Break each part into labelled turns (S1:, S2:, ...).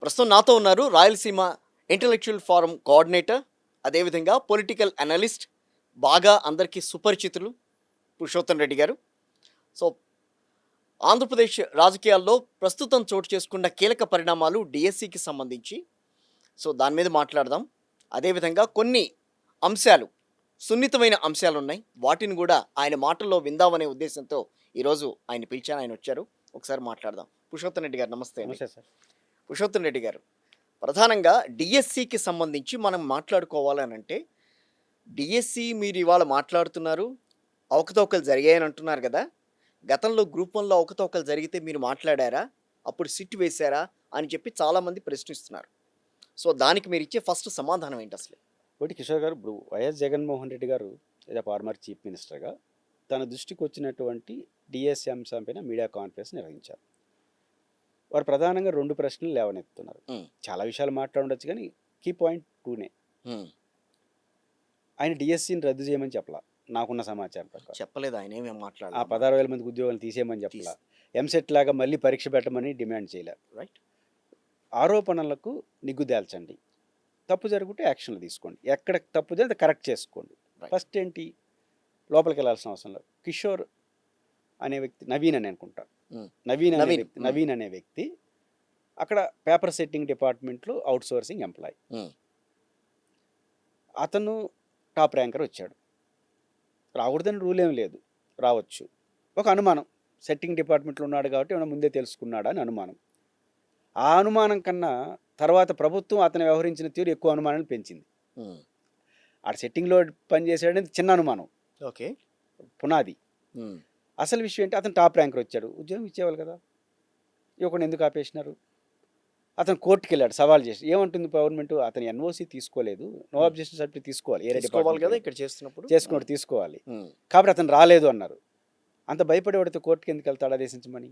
S1: ప్రస్తుతం నాతో ఉన్నారు రాయలసీమ ఇంటలెక్చువల్ ఫోరం కోఆర్డినేటర్, అదేవిధంగా పొలిటికల్ అనలిస్ట్, బాగా అందరికీ సుపరిచితులు పురుషోత్తం రెడ్డి గారు. సో ఆంధ్రప్రదేశ్ రాజకీయాల్లో ప్రస్తుతం చోటు చేసుకున్న కీలక పరిణామాలు డిఎస్సికి సంబంధించి, సో దాని మీద మాట్లాడదాం. అదేవిధంగా కొన్ని అంశాలు, సున్నితమైన అంశాలు ఉన్నాయి, వాటిని కూడా ఆయన మాటల్లో విందామనే ఉద్దేశంతో ఈరోజు ఆయన పిలిచాను, ఆయన వచ్చారు. ఒకసారి మాట్లాడదాం. పురుషోత్తం రెడ్డి గారు నమస్తే అండి.
S2: నమస్తే సార్.
S1: పురుషోత్తం రెడ్డి గారు, ప్రధానంగా డిఎస్సికి సంబంధించి మనం మాట్లాడుకోవాలనంటే, డిఎస్సి మీరు ఇవాళ మాట్లాడుతున్నారు, అవకతవకలు జరిగాయని అంటున్నారు కదా. గతంలో గ్రూప్ వన్లో అవకతవకలు జరిగితే మీరు మాట్లాడారా, అప్పుడు సిట్ వేశారా అని చెప్పి చాలామంది ప్రశ్నిస్తున్నారు. సో దానికి మీరు ఇచ్చే ఫస్ట్ సమాధానం ఏంటి అసలు?
S2: ఒకటి కిషోర్ గారు, ఇప్పుడు వైఎస్ జగన్మోహన్ రెడ్డి గారు ఏదో ఫార్మర్ చీఫ్ మినిస్టర్గా తన దృష్టికి వచ్చినటువంటి డిఎస్సి అంశం పైన మీడియా కాన్ఫరెన్స్ నిర్వహించారు. వారు ప్రధానంగా 2 ప్రశ్నలు లేవనెత్తుతున్నారు. చాలా విషయాలు మాట్లాడవచ్చు, కానీ కీ పాయింట్ 2నే. ఆయన డిఎస్సిని రద్దు చేయమని చెప్పలా, నాకున్న సమాచారం ప్రకారం
S1: చెప్పలేదు. ఆయన ఏమేమి
S2: ఆ
S1: మాట్లాడారు?
S2: 16,000 మందికి ఉద్యోగాలు తీసేయమని చెప్పలా, ఎంసెట్ లాగా మళ్ళీ పరీక్ష పెట్టమని డిమాండ్ చేయలేదు.
S1: రైట్.
S2: ఆరోపణలకు నిగ్గుదేల్చండి, తప్పు జరుగుంటే యాక్షన్లు తీసుకోండి, ఎక్కడ తప్పు జరిగితే కరెక్ట్ చేసుకోండి.
S1: Right.
S2: ఫస్ట్ ఏంటి, లోపలికి వెళ్ళాల్సిన అవసరం లేదు. కిషోర్ అనే వ్యక్తి, నవీన్ అని అనుకుంటా, నవీన్ అనే వ్యక్తి అక్కడ పేపర్ సెట్టింగ్ డిపార్ట్మెంట్లో అవుట్ సోర్సింగ్ ఎంప్లాయ్. అతను టాప్ ర్యాంకర్ వచ్చాడు. రాకూడదని రూల్ ఏం లేదు, రావచ్చు. ఒక అనుమానం, సెట్టింగ్ డిపార్ట్మెంట్లో ఉన్నాడు కాబట్టి ఏమైనా ముందే తెలుసుకున్నాడా అని అనుమానం. ఆ అనుమానం కన్నా తర్వాత ప్రభుత్వం అతను వ్యవహరించిన తీరు ఎక్కువ అనుమానాన్ని పెంచింది. ఆ సెట్టింగ్లో పనిచేసాడని చిన్న అనుమానం,
S1: ఓకే,
S2: పునాది. అసలు విషయం ఏంటి, అతను టాప్ ర్యాంకర్ వచ్చాడు, ఉద్యోగం ఇచ్చేవాళ్ళు కదా, ఇవ్వకుండా ఎందుకు ఆపేసినారు? అతను కోర్టుకి వెళ్ళాడు, సవాల్ చేసి. ఏమంటుంది గవర్నమెంట్, అతను ఎన్ఓసి తీసుకోలేదు, నో అబ్జెక్షన్ సర్టిఫికేట్ తీసుకోవాలి, ఏరే
S1: తీసుకోవాలి కదా, ఇక్కడ చేసుకున్నప్పుడు
S2: తీసుకోవాలి. కాబట్టి అతను రాలేదు అన్నారు. అంత భయపడేవాడితో కోర్టుకి ఎందుకు వెళ్తాడు ఆదేశించమని?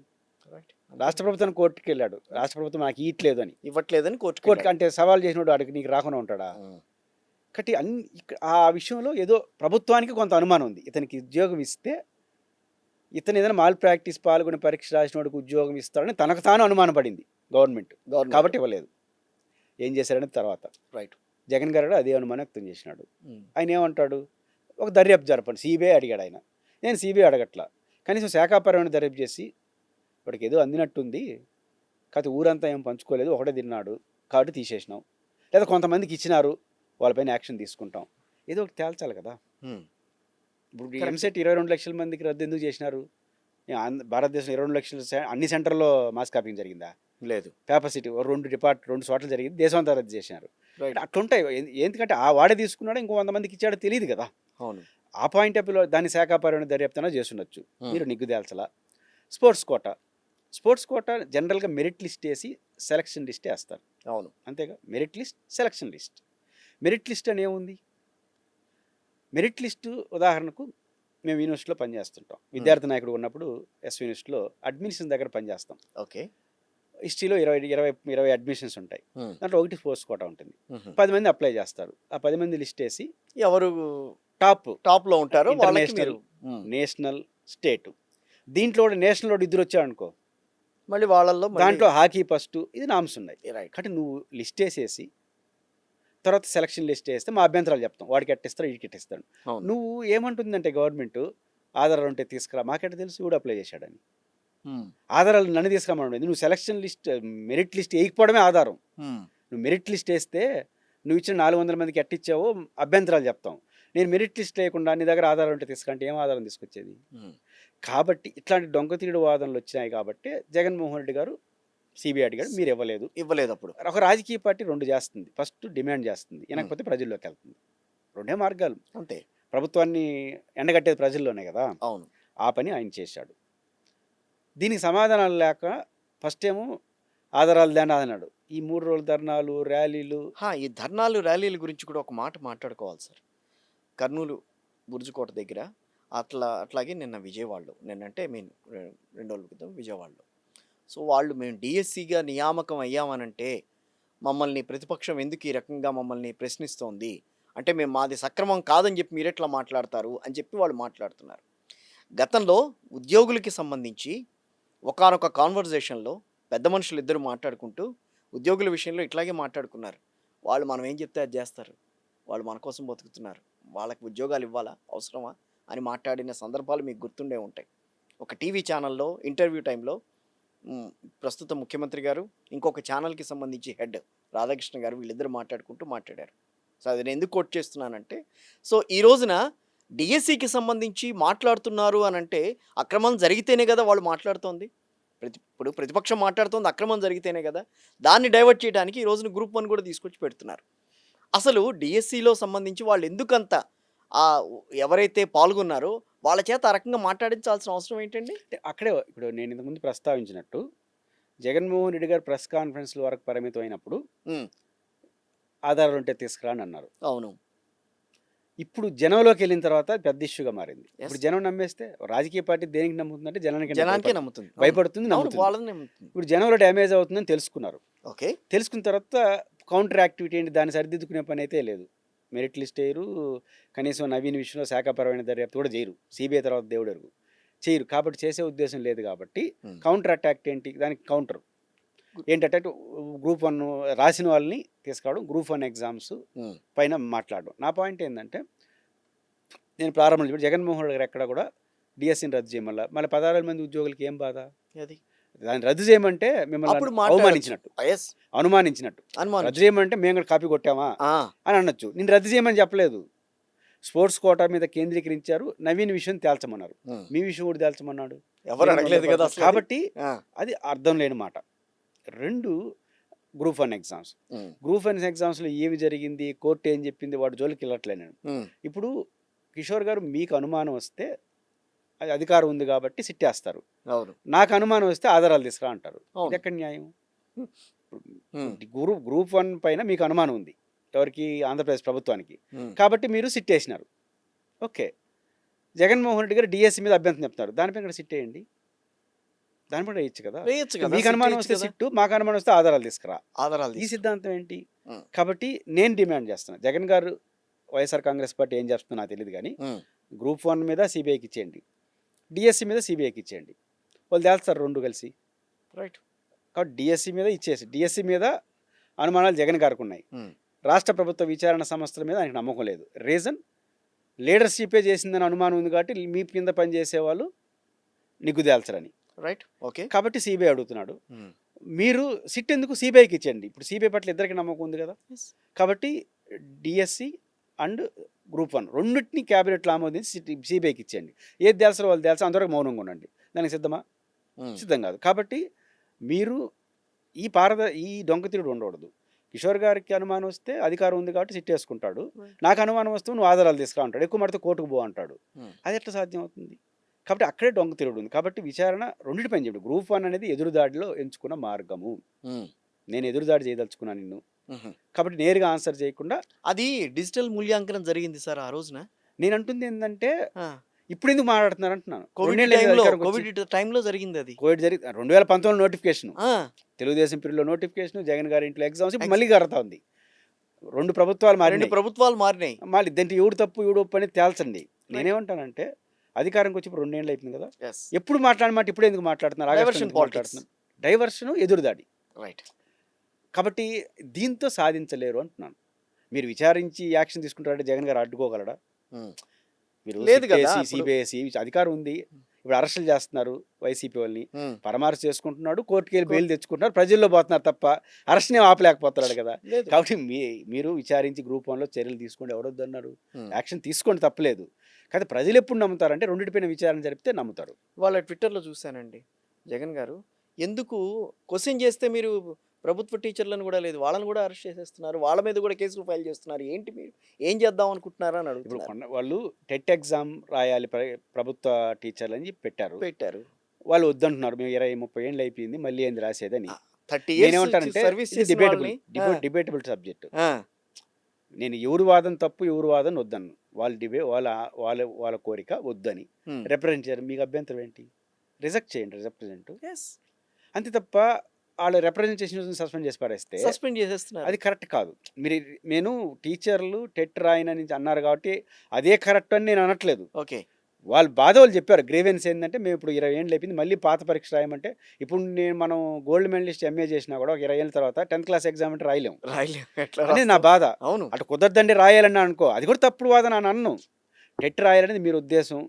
S2: రాష్ట్ర ప్రభుత్వం కోర్టుకి వెళ్ళాడు, రాష్ట్ర ప్రభుత్వం నాకు ఇవ్వట్లేదు అని,
S1: ఇవ్వట్లేదని
S2: కోర్టుకి అంటే సవాల్ చేసినోడు అడిగి నీకు రాకుండా ఉంటాడా? కాబట్టి ఆ విషయంలో ఏదో ప్రభుత్వానికి కొంత అనుమానం ఉంది. ఇతనికి ఉద్యోగం ఇస్తే ఇతను ఏదైనా మాల్ ప్రాక్టీస్ పాల్గొని పరీక్ష రాసినోడికి ఉద్యోగం ఇస్తాడని తనకు తాను అనుమానం పడింది గవర్నమెంట్, కాబట్టి ఇవ్వలేదు. ఏం చేశాడని తర్వాత
S1: రైట్,
S2: జగన్ గారు అదే అనుమానం వ్యక్తం చేసినాడు. ఆయన ఏమంటాడు, ఒక దర్యాప్తు జరపండి, సిబిఐ అడిగాడు ఆయన. నేను సిబిఐ అడగట్లా, కనీసం శాఖాపరమైన దర్యాప్తు చేసి వాడికి ఏదో అందినట్టుంది, కాకపోతే ఊరంతా ఏం పంచుకోలేదు, ఒకటే తిన్నాడు కాబట్టి తీసేసినాం, లేదా కొంతమందికి ఇచ్చినారు వాళ్ళపైన యాక్షన్ తీసుకుంటాం, ఏదో ఒకటి తేల్చాలి కదా. ఇప్పుడు ఎంసెట్ 22 లక్షల మందికి రద్దు ఎందుకు చేసినారు? భారతదేశం 22 లక్షల అన్ని సెంటర్లో మాస్ కాపింగ్ జరిగిందా? లేదు. పేపర్ సిటీ 2 చోట్ల జరిగింది, దేశం అంతా రద్దు చేసినారు. అట్లుంటాయి. ఎందుకంటే ఆ వాడే తీసుకున్నాడు, ఇంకో 100 మందికి ఇచ్చాడో తెలియదు కదా. అవును. ఆ పాయింట్ ఆఫ్ వ్యూలో దాన్ని శాఖాపరమైన దర్యాప్తున చేస్తుండొచ్చు, మీరు నిగ్గు తేల్చలా. స్పోర్ట్స్ కోటా జనరల్గా మెరిట్ లిస్ట్ వేసి సెలక్షన్ లిస్ట్ వేస్తారు. అవును, అంతేగా. Merit list, selection list. Merit list అని ఏముంది? మెరిట్ లిస్టు ఉదాహరణకు మేము యూనివర్సిటీలో పనిచేస్తుంటాం, విద్యార్థి నాయకుడు ఉన్నప్పుడు ఎస్ యూనివర్సిటీలో అడ్మిషన్ దగ్గర పనిచేస్తాం. ఓకే. హిస్టరీలో 20 అడ్మిషన్స్ ఉంటాయి, దాంట్లో ఒకటి స్పోర్ట్స్ కోటా ఉంటుంది. 10 మంది అప్లై చేస్తారు. ఆ 10 మంది లిస్ట్ వేసి ఎవరు టాప్లో ఉంటారో నేషనల్, స్టేట్. దీంట్లో నేషనల్ వాడు 2 వచ్చాడనుకో, మళ్ళీ వాళ్ళల్లో దాంట్లో హాకీ ఫస్ట్, ఇది నామ్స్ ఉన్నాయి. కాబట్టి నువ్వు లిస్ట్ వేసేసి తర్వాత సెలక్షన్ లిస్ట్ వేస్తే మా అభ్యంతరాలు చెప్తాం, వాడికి ఎట్టిస్తాడు, వీడికి ఎట్టిస్తాడు. నువ్వు ఏమంటుందంటే గవర్నమెంట్, ఆధారాలు ఉంటే తీసుకురా, మాకెట్ట తెలుసు కూడా అప్లై చేశాడని. ఆధారాలు నన్ను తీసుకురామని, నువ్వు సెలక్షన్ లిస్ట్, మెరిట్ లిస్ట్ వేయకపోవడమే ఆధారం. నువ్వు మెరిట్ లిస్ట్ వేస్తే నువ్వు ఇచ్చిన 400 మందికి ఎట్టిచ్చావో అభ్యంతరాలు చెప్తాం. నేను మెరిట్ లిస్ట్ లేకుండా నీ దగ్గర ఆధారం ఉంటే తీసుకుంటే ఏం ఆధారం తీసుకొచ్చేది? కాబట్టి ఇట్లాంటి దొంగతీరుడు వాదనలు వచ్చినాయి కాబట్టి జగన్మోహన్ రెడ్డి గారు సిబిఐ అడిగాడు, మీరు ఇవ్వలేదు. అప్పుడు ఒక రాజకీయ పార్టీ 2 చేస్తుంది, ఫస్ట్ డిమాండ్ చేస్తుంది, వినకపోతే ప్రజల్లోకి వెళ్తుంది. 2 మార్గాలు అంతే. ప్రభుత్వాన్ని ఎండగట్టేది ప్రజల్లోనే కదా. అవును. ఆ పని ఆయన చేశాడు. దీనికి సమాధానాలు లేక ఫస్ట్ ఏమో ఆధారాలు దాని అన్నాడు. ఈ 3 రోజుల ధర్నాలు, ర్యాలీలు,
S1: ఈ ధర్నాలు ర్యాలీల గురించి కూడా ఒక మాట మాట్లాడుకోవాలి సార్. కర్నూలు బుర్జుకోట దగ్గర, అట్లాగే నిన్న విజయవాడలో, నిన్నంటే మీన్ 2 రోజుల క్రితం విజయవాడలో. సో వాళ్ళు మేము డిఎస్సిగా నియామకం అయ్యామనంటే మమ్మల్ని ప్రతిపక్షం ఎందుకు ఈ రకంగా మమ్మల్ని ప్రశ్నిస్తోంది అంటే, మేము మాది సక్రమం కాదని చెప్పి మీరెట్లా మాట్లాడతారు అని చెప్పి వాళ్ళు మాట్లాడుతున్నారు. గతంలో ఉద్యోగులకి సంబంధించి ఒకానొక కాన్వర్జేషన్లో పెద్ద మనుషులు ఇద్దరు మాట్లాడుకుంటూ ఉద్యోగుల విషయంలో ఇట్లాగే మాట్లాడుకున్నారు. వాళ్ళు మనం ఏం చెప్తే అది చేస్తారు. వాళ్ళు మన కోసం బతుకుతున్నారు. వాళ్ళకి ఉద్యోగాలు ఇవ్వాలా? అవసరమా? అని మాట్లాడిన సందర్భాలు మీకు గుర్తుండే ఉంటాయి. ఒక టీవీ ఛానల్‌లో ఇంటర్వ్యూ టైంలో ప్రస్తుత ముఖ్యమంత్రి గారు, ఇంకొక ఛానల్‌కి సంబంధించి హెడ్ రాధాకృష్ణ గారు వీళ్ళిద్దరూ మాట్లాడారు. సో అది నేను ఎందుకు కోట్ చేస్తున్నానంటే, సో ఈ రోజున డిఎస్సికి సంబంధించి మాట్లాడుతున్నారు అనంటే అక్రమం జరిగితేనే కదా వాళ్ళు మాట్లాడుతోంది. ఇప్పుడు ప్రతిపక్షం మాట్లాడుతోంది అక్రమం జరిగితేనే కదా. దాన్ని డైవర్ట్ చేయడానికి ఈ రోజున గ్రూప్ 1 కూడా తీసుకొచ్చి పెడుతున్నారు. అసలు డిఎస్సిలో సంబంధించి వాళ్ళు ఎందుకంత ఎవరైతే పాల్గొన్నారో వాళ్ళ చేత ఆ రకంగా మాట్లాడించాల్సిన అవసరం ఏంటండి?
S2: అంటే అక్కడే ఇప్పుడు నేను ఇంతకుముందు ప్రస్తావించినట్టు జగన్మోహన్ రెడ్డి గారు ప్రెస్ కాన్ఫరెన్స్ల వరకు పరిమితం అయినప్పుడు ఆధారాలు ఉంటే తీసుకురా అని అన్నారు.
S1: అవును.
S2: ఇప్పుడు జనంలోకి వెళ్ళిన తర్వాత పెద్ద ఇష్యూగా మారింది. ఇప్పుడు జనం నమ్మేస్తే రాజకీయ పార్టీ దేనికి నమ్ముతుందంటే
S1: జనానికే నమ్ముతుంది.
S2: భయపడుతుంది, నమ్ముతుంది.
S1: వాళ్ళని నమ్ముతుంది.
S2: ఇప్పుడు జనంలో డ్యామేజ్ అవుతుందని తెలుసుకున్నారు.
S1: ఓకే.
S2: తెలుసుకున్న తర్వాత కౌంటర్ యాక్టివిటీ ఏంటి, దాన్ని సరిదిద్దుకునే పని అయితే లేదు. మెరిట్ లిస్ట్ వేయరు, కనీసం నవీన్ విషయంలో శాఖాపరమైన దర్యాప్తు కూడా చేయరు. సిబిఐ తర్వాత దేవుడు ఎరుగు చేయరు. కాబట్టి చేసే ఉద్దేశం లేదు. కాబట్టి కౌంటర్ అటాక్ ఏంటి, దానికి కౌంటర్ ఏంటంటే గ్రూప్ 1 రాసిన వాళ్ళని తీసుకురావడం, గ్రూప్ 1 ఎగ్జామ్స్ పైన మాట్లాడడం. నా పాయింట్ ఏంటంటే, నేను ప్రారంభంలో ఇప్పుడు జగన్మోహన్ రెడ్డి గారు ఎక్కడ కూడా డిఎస్సిని రద్దు చేయమల్లా మళ్ళీ 16,000 మంది ఉద్యోగులకి ఏం బాధ?
S1: అది
S2: దాన్ని రద్దు చేయమంటే మిమ్మల్ని అవమానించినట్టు, అనుమానించినట్టు. రద్దు చేయమంటే మేము కూడా కాపీ కొట్టామా అని అనొచ్చు. నేను రద్దు చేయమని చెప్పలేదు. స్పోర్ట్స్ కోటా మీద కేంద్రీకరించారు. నవీన్ విషయం తేల్చమన్నారు. మీ విషయం కూడా తేల్చమన్నాడు.
S1: ఎవరు అడగలేదు కదా.
S2: కాబట్టి అది అర్థం లేని మాట. 2 గ్రూప్ 1 ఎగ్జామ్స్. గ్రూప్ 1 ఎగ్జామ్స్లో ఏమి జరిగింది, కోర్టు ఏం చెప్పింది, వాడు జోలికి వెళ్ళట్లే నేను. ఇప్పుడు కిషోర్ గారు మీకు అనుమానం వస్తే అది అధికారం ఉంది కాబట్టి సిట్టేస్తారు. నాకు అనుమానం వస్తే ఆధారాలు తీసుకురా అంటారు. ఇది ఎక్కడ న్యాయం? గ్రూప్ 1 పైన మీకు అనుమానం ఉంది, ఎవరికి? ఆంధ్రప్రదేశ్ ప్రభుత్వానికి. కాబట్టి మీరు సిట్టేసినారు. ఓకే. జగన్మోహన్ రెడ్డి గారు డిఎస్సి మీద అభ్యంతరం చెప్తున్నారు. దానిపై ఇక్కడ సిట్టేయండి. దానిపై వేయచ్చు కదా. మీకు అనుమానం వస్తే సిట్టు, మాకు అనుమానం వస్తే ఆధారాలు తీసుకురా. ఈ సిద్ధాంతం ఏంటి? కాబట్టి నేను డిమాండ్ చేస్తున్నా, జగన్ గారు వైఎస్ఆర్ కాంగ్రెస్ పార్టీ ఏం చేస్తుందో నాకు తెలియదు కానీ గ్రూప్ 1 మీద సిబిఐకి ఇచ్చేయండి, డిఎస్సి మీద సిబిఐకి ఇచ్చేయండి. వాళ్ళు తేల్స్తారు 2 కలిసి. రైట్. కాబట్టి డిఎస్సి మీద ఇచ్చేసి, డిఎస్సి మీద అనుమానాలు జగన్ గారికి ఉన్నాయి. రాష్ట్ర ప్రభుత్వ విచారణ సంస్థల మీద ఆయనకు నమ్మకం లేదు. రీజన్, లీడర్షిపే చేసిందని అనుమానం ఉంది కాబట్టి మీ కింద పనిచేసే వాళ్ళు నిగ్గు తేల్చరని. రైట్. ఓకే. కాబట్టి సిబిఐ అడుగుతున్నాడు. మీరు సిట్ ఎందుకు సిబిఐకి ఇచ్చేయండి. ఇప్పుడు సిబిఐ పట్ల ఇద్దరికి నమ్మకం ఉంది కదా. కాబట్టి డిఎస్సి అండ్ గ్రూప్ 1 రెండింటిని క్యాబినెట్లో ఆమోదించి సిబిఐకి ఇచ్చేయండి. ఏది తేల్చారో వాళ్ళు తేల్చారు, అంతవరకు మౌనంగా ఉండండి. దానికి సిద్ధమా? సిద్ధం కాదు. కాబట్టి మీరు ఈ డొంకతిరుడు ఉండకూడదు. కిషోర్ గారికి అనుమానం వస్తే అధికారం ఉంది కాబట్టి సిట్ వేసుకుంటాడు. నాకు అనుమానం వస్తే నువ్వు ఆధారాలు తీసుకురా అంటాడు. ఎక్కువ మడితే కోర్టుకు పో అంటాడు. అది ఎట్లా సాధ్యం అవుతుంది? కాబట్టి అక్కడే డొంక తిరుగుడు ఉంది. కాబట్టి విచారణ రెండింటి పని చెప్పి గ్రూప్ 1 అనేది ఎదురుదాడిలో ఎంచుకున్న మార్గము. నేను ఎదురుదాడి చేయదలుచుకున్నాను నిన్ను, కాబట్టి నేరుగా ఆన్సర్ చేయకుండా.
S1: అది డిజిటల్ మూల్యాంకనం జరిగింది సార్ ఆ రోజున.
S2: నేను అంటుంది ఏంటంటే, ఇప్పుడు ఎందుకు మాట్లాడుతున్నారు అంటున్నాను.
S1: కోవిడ్ టైంలో జరిగింది. అది
S2: కోవిడ్ జరిగి 2019 నోటిఫికేషన్, తెలుగుదేశం పీరియడ్లో నోటిఫికేషన్, జగన్ గారి ఇంట్లో ఎగ్జామ్స్. ఇప్పుడు మళ్ళీ జరుగుతా ఉంది. 2 ప్రభుత్వాలు
S1: మారినాయి.
S2: మళ్ళీ దాంట్లో ఎవడు తప్పు ఎవడు ఒప్పు అనేది తేల్చండి. నేనేమంటానంటే, అధికారంకి వచ్చి ఇప్పుడు 2 ఏళ్ళు అయిపోయింది కదా. ఎప్పుడు మాట్లాడమాట, ఇప్పుడు ఎందుకు మాట్లాడుతున్నారు? డైవర్షన్, ఎదురుదాడి. రైట్. కాబట్టి దీంతో సాధించలేరు అంటున్నాను. మీరు విచారించి యాక్షన్ తీసుకుంటారంటే జగన్ గారు అడ్డుకోగలడా? మీరు సిబిఐసి అధికారం ఉంది. ఇప్పుడు అరెస్టులు చేస్తున్నారు వైసీపీ వాళ్ళని, పరామర్శ చేసుకుంటున్నాడు, కోర్టుకి వెళ్ళి బెయిల్ తెచ్చుకుంటున్నారు, ప్రజల్లో పోతున్నారు తప్ప అరెస్ట్నే ఆపలేకపోతున్నాడు కదా. కాబట్టి మీరు విచారించి గ్రూప్ 1లో చర్యలు తీసుకోండి. ఎవరొద్దు అన్నారు? యాక్షన్ తీసుకోండి, తప్పలేదు. కానీ ప్రజలు ఎప్పుడు నమ్ముతారంటే రెండింటిపైన విచారణ జరిపితే నమ్ముతారు.
S1: వాళ్ళ ట్విట్టర్లో చూశానండి, జగన్ గారు ఎందుకు క్వశ్చన్ చేస్తే మీరు ప్రభుత్వ టీచర్లను కూడా లేదు, వాళ్ళని కూడా అరెస్ట్ చేసేస్తున్నారు, వాళ్ళ మీద కూడా కేసులు ఫైల్ చేస్తున్నారు, ఏంటి మీరు ఏం చేద్దాం అనుకుంటున్నారా అని అడుగుతున్నారు.
S2: వాళ్ళు టెట్ ఎగ్జామ్ రాయాలి ప్రభుత్వ టీచర్లు అని చెప్పి పెట్టారు. వాళ్ళు వద్దంటున్నారు. మేము 20-30 ఏళ్ళు అయిపోయింది, మళ్ళీ ఏంది రాసేదని.
S1: 30 years
S2: ఏమంటానంటే డిబేటబుల్ సబ్జెక్ట్. నేను ఎవరు వాదన తప్పు, ఎవరు వాదన వద్దను. వాళ్ళ కోరిక వద్దని రిప్రజెంట్ చేయాలి. మీకు అభ్యంతరం ఏంటి? రిజెక్ట్ చేయండి, రిప్రజెంట్. అంతే తప్ప వాళ్ళు రిప్రజెంటేషన్ సస్పెండ్ చేసి పారేస్తే అది కరెక్ట్ కాదు. నేను టీచర్లు టెట్ రాయనని అన్నారు కాబట్టి అదే కరెక్ట్ అని నేను అనట్లేదు.
S1: ఓకే.
S2: వాళ్ళు బాధ వాళ్ళు చెప్పారు. గ్రీవెన్స్ ఏంటంటే మేము ఇప్పుడు 20 ఏళ్ళు అయిపోయింది, మళ్ళీ పాత పరీక్ష రాయమంటే ఇప్పుడు మనం గోల్డ్ మెడలిస్ట్ ఎంఏ చేసినా కూడా ఒక 20 ఏళ్ళ తర్వాత 10th క్లాస్ ఎగ్జామ్ అంటే రాయలేము
S1: రాయలేం, ఎట్లా
S2: అనేది నా
S1: రాస్తాం?
S2: బాధ.
S1: అవును.
S2: అటు కుదరదండి రాయాలని అనుకో, అది కూడా తప్పుడు వాదన అని అన్ను. టెట్ రాయాలనేది మీరు ఉద్దేశం.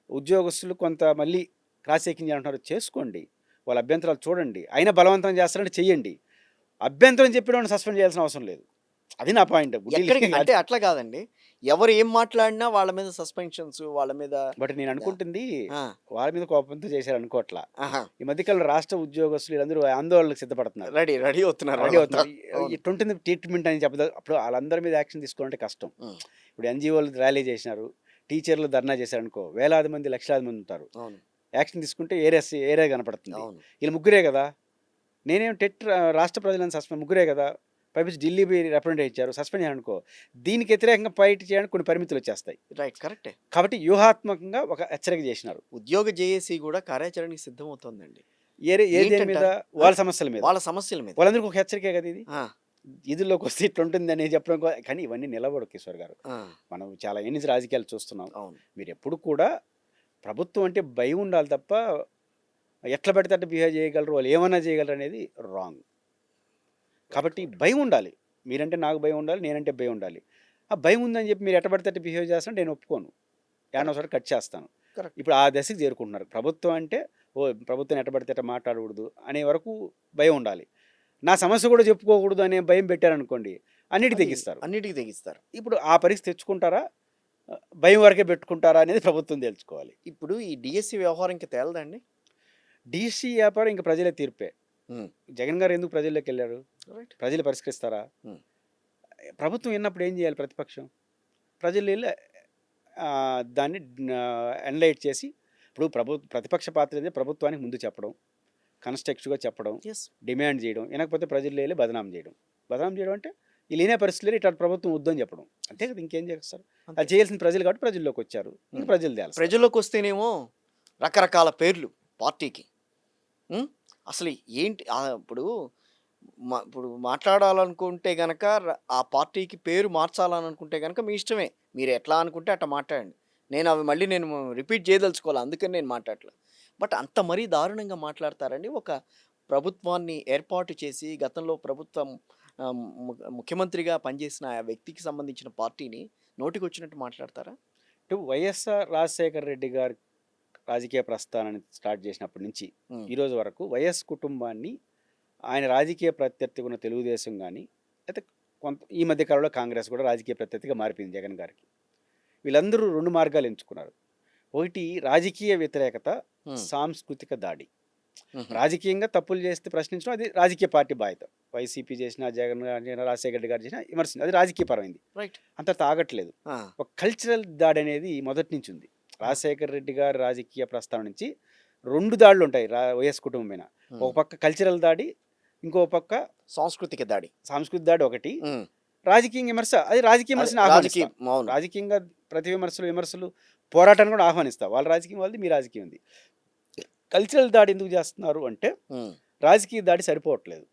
S2: ఉద్యోగస్తులు కొంత మళ్ళీ క్రాస్ చెకింగ్ చేయాలంటున్నారు, చేసుకోండి. వాళ్ళ అభ్యంతరాలు చూడండి. అయినా బలవంతం చేస్తారంటే చెయ్యండి. అభ్యంతరం చెప్పిన సస్పెండ్ చేయాల్సిన అవసరం లేదు. అది నా పాయింట్.
S1: ఎక్కడికి అంటే అట్లా కాదండి, ఎవరు ఏం మాట్లాడినా వాళ్ళ మీద సస్పెన్షన్స్, వాళ్ళ మీద
S2: బట్ నేను అనుకుంటుంది
S1: ఆ,
S2: వాళ్ళ మీద కోపంతో చేశారు అనుకోవట్లా.
S1: ఆహా,
S2: ఈ మధ్యకాలంలో రాష్ట్ర ఉద్యోగస్తులు వీళ్ళందరూ ఆందోళనకు సిద్ధపడుతున్నారు,
S1: రెడీ అవుతున్నారు
S2: రెడీ అవుతున్నారు.
S1: అవును.
S2: ఇటుంటుంది ట్రీట్మెంట్ అని చెప్పదు. అప్పుడు వాళ్ళందరి మీద యాక్షన్ తీసుకోవాలంటే కష్టం.
S1: ఉమ్,
S2: ఇప్పుడు ఎన్జిఓలు ర్యాలీ చేసినారు, టీచర్లు ధర్నా చేశారు అనుకో, వేలాది మంది లక్షలాది మంది ఉంటారు.
S1: అవును.
S2: యాక్షన్ తీసుకుంటే ఏరియా కనపడుతుంది.
S1: అవును.
S2: వీళ్ళు ముగ్గురే కదా. నేనేం టెట్ రాష్ట్ర ప్రజలను సస్పెండ్ ముగ్గురే కదా, పైపించి ఢిల్లీ రిప్రజెంటేటివ్ ఇచ్చారు, సస్పెండ్ చేయాలి అనుకో, దీనికి వ్యతిరేకంగా ఫైట్ చేయడానికి కొన్ని పరిమితులు వచ్చేస్తాయి.
S1: రైట్, కరెక్టే.
S2: కాబట్టి వ్యూహాత్మకంగా ఒక హెచ్చరిక చేసినారు.
S1: ఉద్యోగ జేఏసీ కూడా కార్యాచరణకి సిద్ధం అవుతుందండి.
S2: ఏ దేని మీద? వాళ్ళ సమస్యల మీద,
S1: వాళ్ళ సమస్యల మీద.
S2: వాళ్ళందరికీ ఒక హెచ్చరికే కదా ఇది.
S1: ఆ,
S2: ఇదిలోకి వస్తే ఇట్లా ఉంటుంది అని చెప్పడం కానీ ఇవన్నీ నిలబడు కిషోర్ గారు.
S1: ఆ,
S2: మనం చాలా ఏళ్ళ నుంచి రాజకీయాలు చూస్తున్నాం.
S1: అవును.
S2: మీరు ఎప్పుడు కూడా ప్రభుత్వం అంటే భయం ఉండాలి తప్ప ఎట్లా పడితే అట్లా బిహేవ్ చేయగలరు, వాళ్ళు ఏమన్నా చేయగలరు అనేది రాంగ్. కాబట్టి భయం ఉండాలి. మీరంటే నాకు భయం ఉండాలి, నేనంటే భయం ఉండాలి. ఆ భయం ఉందని చెప్పి మీరు ఎట్ట పడితే అట్లా బిహేవ్ చేస్తాను నేను ఒప్పుకోను, ఏడో చోట కట్ చేస్తాను.
S1: Correct.
S2: ఇప్పుడు ఆ దశకి చేరుకుంటున్నారు. ప్రభుత్వం అంటే ప్రభుత్వం ఎట్ట పడితే అట్ట మాట్లాడకూడదు అనే వరకు భయం ఉండాలి. నా సమస్య కూడా చెప్పుకోకూడదు అనే భయం పెట్టారనుకోండి, అన్నిటి తెగిస్తారు.
S1: అన్నిటికీ తెగిస్తారు.
S2: ఇప్పుడు ఆ పరిస్థితి తెచ్చుకుంటారా, భయం వరకే పెట్టుకుంటారా అనేది ప్రభుత్వం తెలుసుకోవాలి.
S1: ఇప్పుడు ఈ డిఎస్సి వ్యవహారం ఇంకా తేలదండి.
S2: డీసీ వ్యాపారం ఇంకా ప్రజలే తీర్పే.
S1: ఉమ్,
S2: జగన్ గారు ఎందుకు ప్రజల్లోకి వెళ్ళారు?
S1: రైట్.
S2: ప్రజలు పరిష్కరిస్తారా?
S1: Hmm.
S2: ప్రభుత్వం విన్నప్పుడు ఏం చేయాలి ప్రతిపక్షం? ప్రజలు వెళ్ళి దాన్ని ఎన్లైట్ చేసి, ఇప్పుడు ప్రతిపక్ష పాత్ర అయితే ప్రభుత్వానికి ముందు చెప్పడం, కన్స్ట్రక్టివ్గా చెప్పడం,
S1: ఎస్.
S2: డిమాండ్ చేయడం, వినకపోతే ప్రజలు వెళ్ళి బదనాం చేయడం. బదనాం చేయడం అంటే ఈ లేనే పరిస్థితులు ఇట్లా ప్రభుత్వం వద్దని చెప్పడం, అంతే కదా. ఇంకేం చేస్తారు? అది చేయాల్సిన ప్రజలు కాబట్టి ప్రజల్లోకి వచ్చారు. ఇంక ప్రజలు తేల్చాలి.
S1: ప్రజల్లోకి వస్తేనేమో రకరకాల పేర్లు పార్టీకి. అసలు ఏంటి ఇప్పుడు మాట్లాడాలనుకుంటే గనక ఆ పార్టీకి పేరు మార్చాలని అనుకుంటే గనక మీ ఇష్టమే, మీరు ఎట్లా అనుకుంటే అట్లా మాట్లాడండి. నేను రిపీట్ చేయదలుచుకోవాలి, అందుకని నేను మాట్లాడలే. బట్ అంత మరీ దారుణంగా మాట్లాడతారండి. ఒక ప్రభుత్వాన్ని ఏర్పాటు చేసి గతంలో ప్రభుత్వం ముఖ్యమంత్రిగా పనిచేసిన ఆ వ్యక్తికి సంబంధించిన పార్టీని నోటికి వచ్చినట్టు మాట్లాడతారా?
S2: వైఎస్ఆర్ రాజశేఖర రెడ్డి గారు రాజకీయ ప్రస్థానాన్ని స్టార్ట్ చేసినప్పటి నుంచి ఈ రోజు వరకు వైఎస్ కుటుంబాన్ని, ఆయన రాజకీయ ప్రత్యర్థి ఉన్న తెలుగుదేశం కానీ, అయితే కొంత ఈ మధ్య కాలంలో కాంగ్రెస్ కూడా రాజకీయ ప్రత్యర్థిగా మారిపోయింది జగన్ గారికి. వీళ్ళందరూ రెండు మార్గాలు ఎంచుకున్నారు. ఒకటి రాజకీయ వ్యతిరేకత, సాంస్కృతిక దాడి. రాజకీయంగా తప్పులు చేస్తే ప్రశ్నించడం అది రాజకీయ పార్టీ బాధ్యత. వైసీపీ చేసిన, జగన్ గారు రాజశేఖర రెడ్డి గారు చేసిన విమర్శించడం అది రాజకీయ పరమైంది.
S1: రైట్.
S2: అంత తాగట్లేదు. ఒక కల్చరల్ దాడి అనేది మొదటి నుంచి ఉంది. రాజశేఖర రెడ్డి గారి రాజకీయ ప్రస్థానం నుంచి రెండు దాడులు ఉంటాయి వైఎస్ కుటుంబం మీద. ఒక పక్క కల్చరల్ దాడి, ఇంకో పక్క
S1: సాంస్కృతిక దాడి.
S2: సాంస్కృతిక దాడి ఒకటి, రాజకీయ విమర్శ. అది రాజకీయ విమర్శను ఆహ్వానిస్తాం. రాజకీయంగా ప్రతి విమర్శలు పోరాటాన్ని కూడా ఆహ్వానిస్తా. వాళ్ళ రాజకీయం వాళ్ళది, మీ రాజకీయం ఉంది. కల్చరల్ దాడి ఎందుకు చేస్తున్నారు అంటే రాజకీయ దాడి సరిపోవట్లేదు.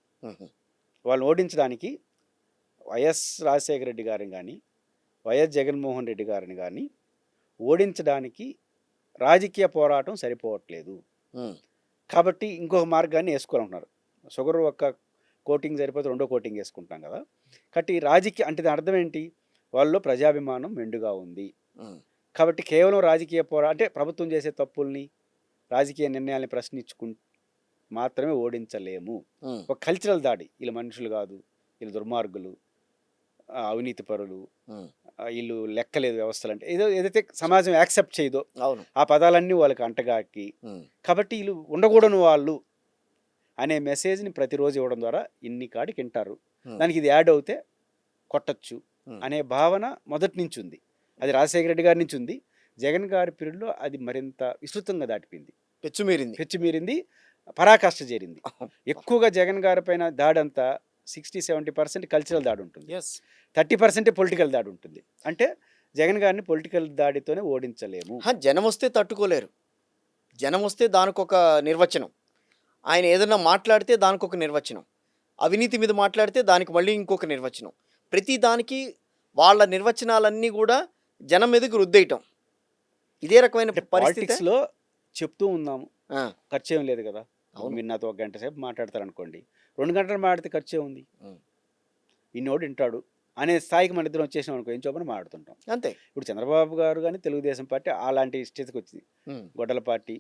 S2: వాళ్ళని ఓడించడానికి వైఎస్ రాజశేఖర రెడ్డి గారిని కానీ, వైఎస్ జగన్మోహన్ రెడ్డి గారిని కానీ ఓడించడానికి రాజకీయ పోరాటం సరిపోవట్లేదు. కాబట్టి ఇంకొక మార్గాన్ని వేసుకోవాలనుకున్నారు. షుగర్ ఒక్క కోటింగ్ సరిపోతే రెండో కోటింగ్ వేసుకుంటాం కదా. కాబట్టి రాజకీయ అంటే దాని అర్థం ఏంటి? వాళ్ళలో ప్రజాభిమానం మెండుగా ఉంది. కాబట్టి కేవలం రాజకీయ అంటే ప్రభుత్వం చేసే తప్పుల్ని, రాజకీయ నిర్ణయాల్ని ప్రశ్నించుకుంటూ మాత్రమే ఓడించలేము. ఒక కల్చరల్ దాడి, వీళ్ళు మనుషులు కాదు, వీళ్ళు దుర్మార్గులు, అవినీతి పరులు, వీళ్ళు లెక్కలేదు వ్యవస్థలు అంటే ఏదైతే సమాజం యాక్సెప్ట్ చేయదో ఆ పదాలన్నీ వాళ్ళకి అంటగాకి, కాబట్టి వీళ్ళు ఉండకూడని వాళ్ళు అనే మెసేజ్ని ప్రతిరోజు ఇవ్వడం ద్వారా ఇన్ని కాడికి వింటారు. దానికి ఇది యాడ్ అవుతే కొట్టచ్చు అనే భావన మొదటి నుంచి ఉంది. అది రాజశేఖర రెడ్డి గారి నుంచి ఉంది. జగన్ గారి పీరియడ్లో అది మరింత విస్తృతంగా దాటిపోయింది, పెచ్చుమీరింది, పరాకాష్ట చేరింది. ఎక్కువగా జగన్ గారి పైన దాడి అంతా 60-70% కల్చరల్ దాడి ఉంటుంది, 30% పొలిటికల్ దాడి ఉంటుంది. అంటే జగన్ గారిని పొలిటికల్ దాడితోనే ఓడించలేము.
S1: జనం వస్తే తట్టుకోలేరు, జనం వస్తే దానికి ఒక నిర్వచనం, ఆయన ఏదైనా మాట్లాడితే దానికి ఒక నిర్వచనం, అవినీతి మీద మాట్లాడితే దానికి మళ్ళీ ఇంకొక నిర్వచనం, ప్రతి దానికి వాళ్ళ నిర్వచనాలన్నీ కూడా జనం మీదకి రుద్దేయటం. ఇదే రకమైన పరిస్థితి
S2: పాలిటిక్స్లో చెప్తూ ఉందాము, ఖర్చు ఏం లేదు కదా.
S1: అవును.
S2: మీరు నాతో 1 గంట సేపు మాట్లాడతారనుకోండి, 2 గంటలు మాట్లాడితే ఖర్చే ఉంది, ఇన్నోడు వింటాడు అనే స్థాయికి మన ఇద్దరం వచ్చేసాం అనుకో, ఏం చోపని మాట్లాడుతుంటాం.
S1: అంతే.
S2: ఇప్పుడు చంద్రబాబు గారు కానీ తెలుగుదేశం పార్టీ అలాంటి స్టేజ్కి వచ్చింది. గొడ్డల పార్టీ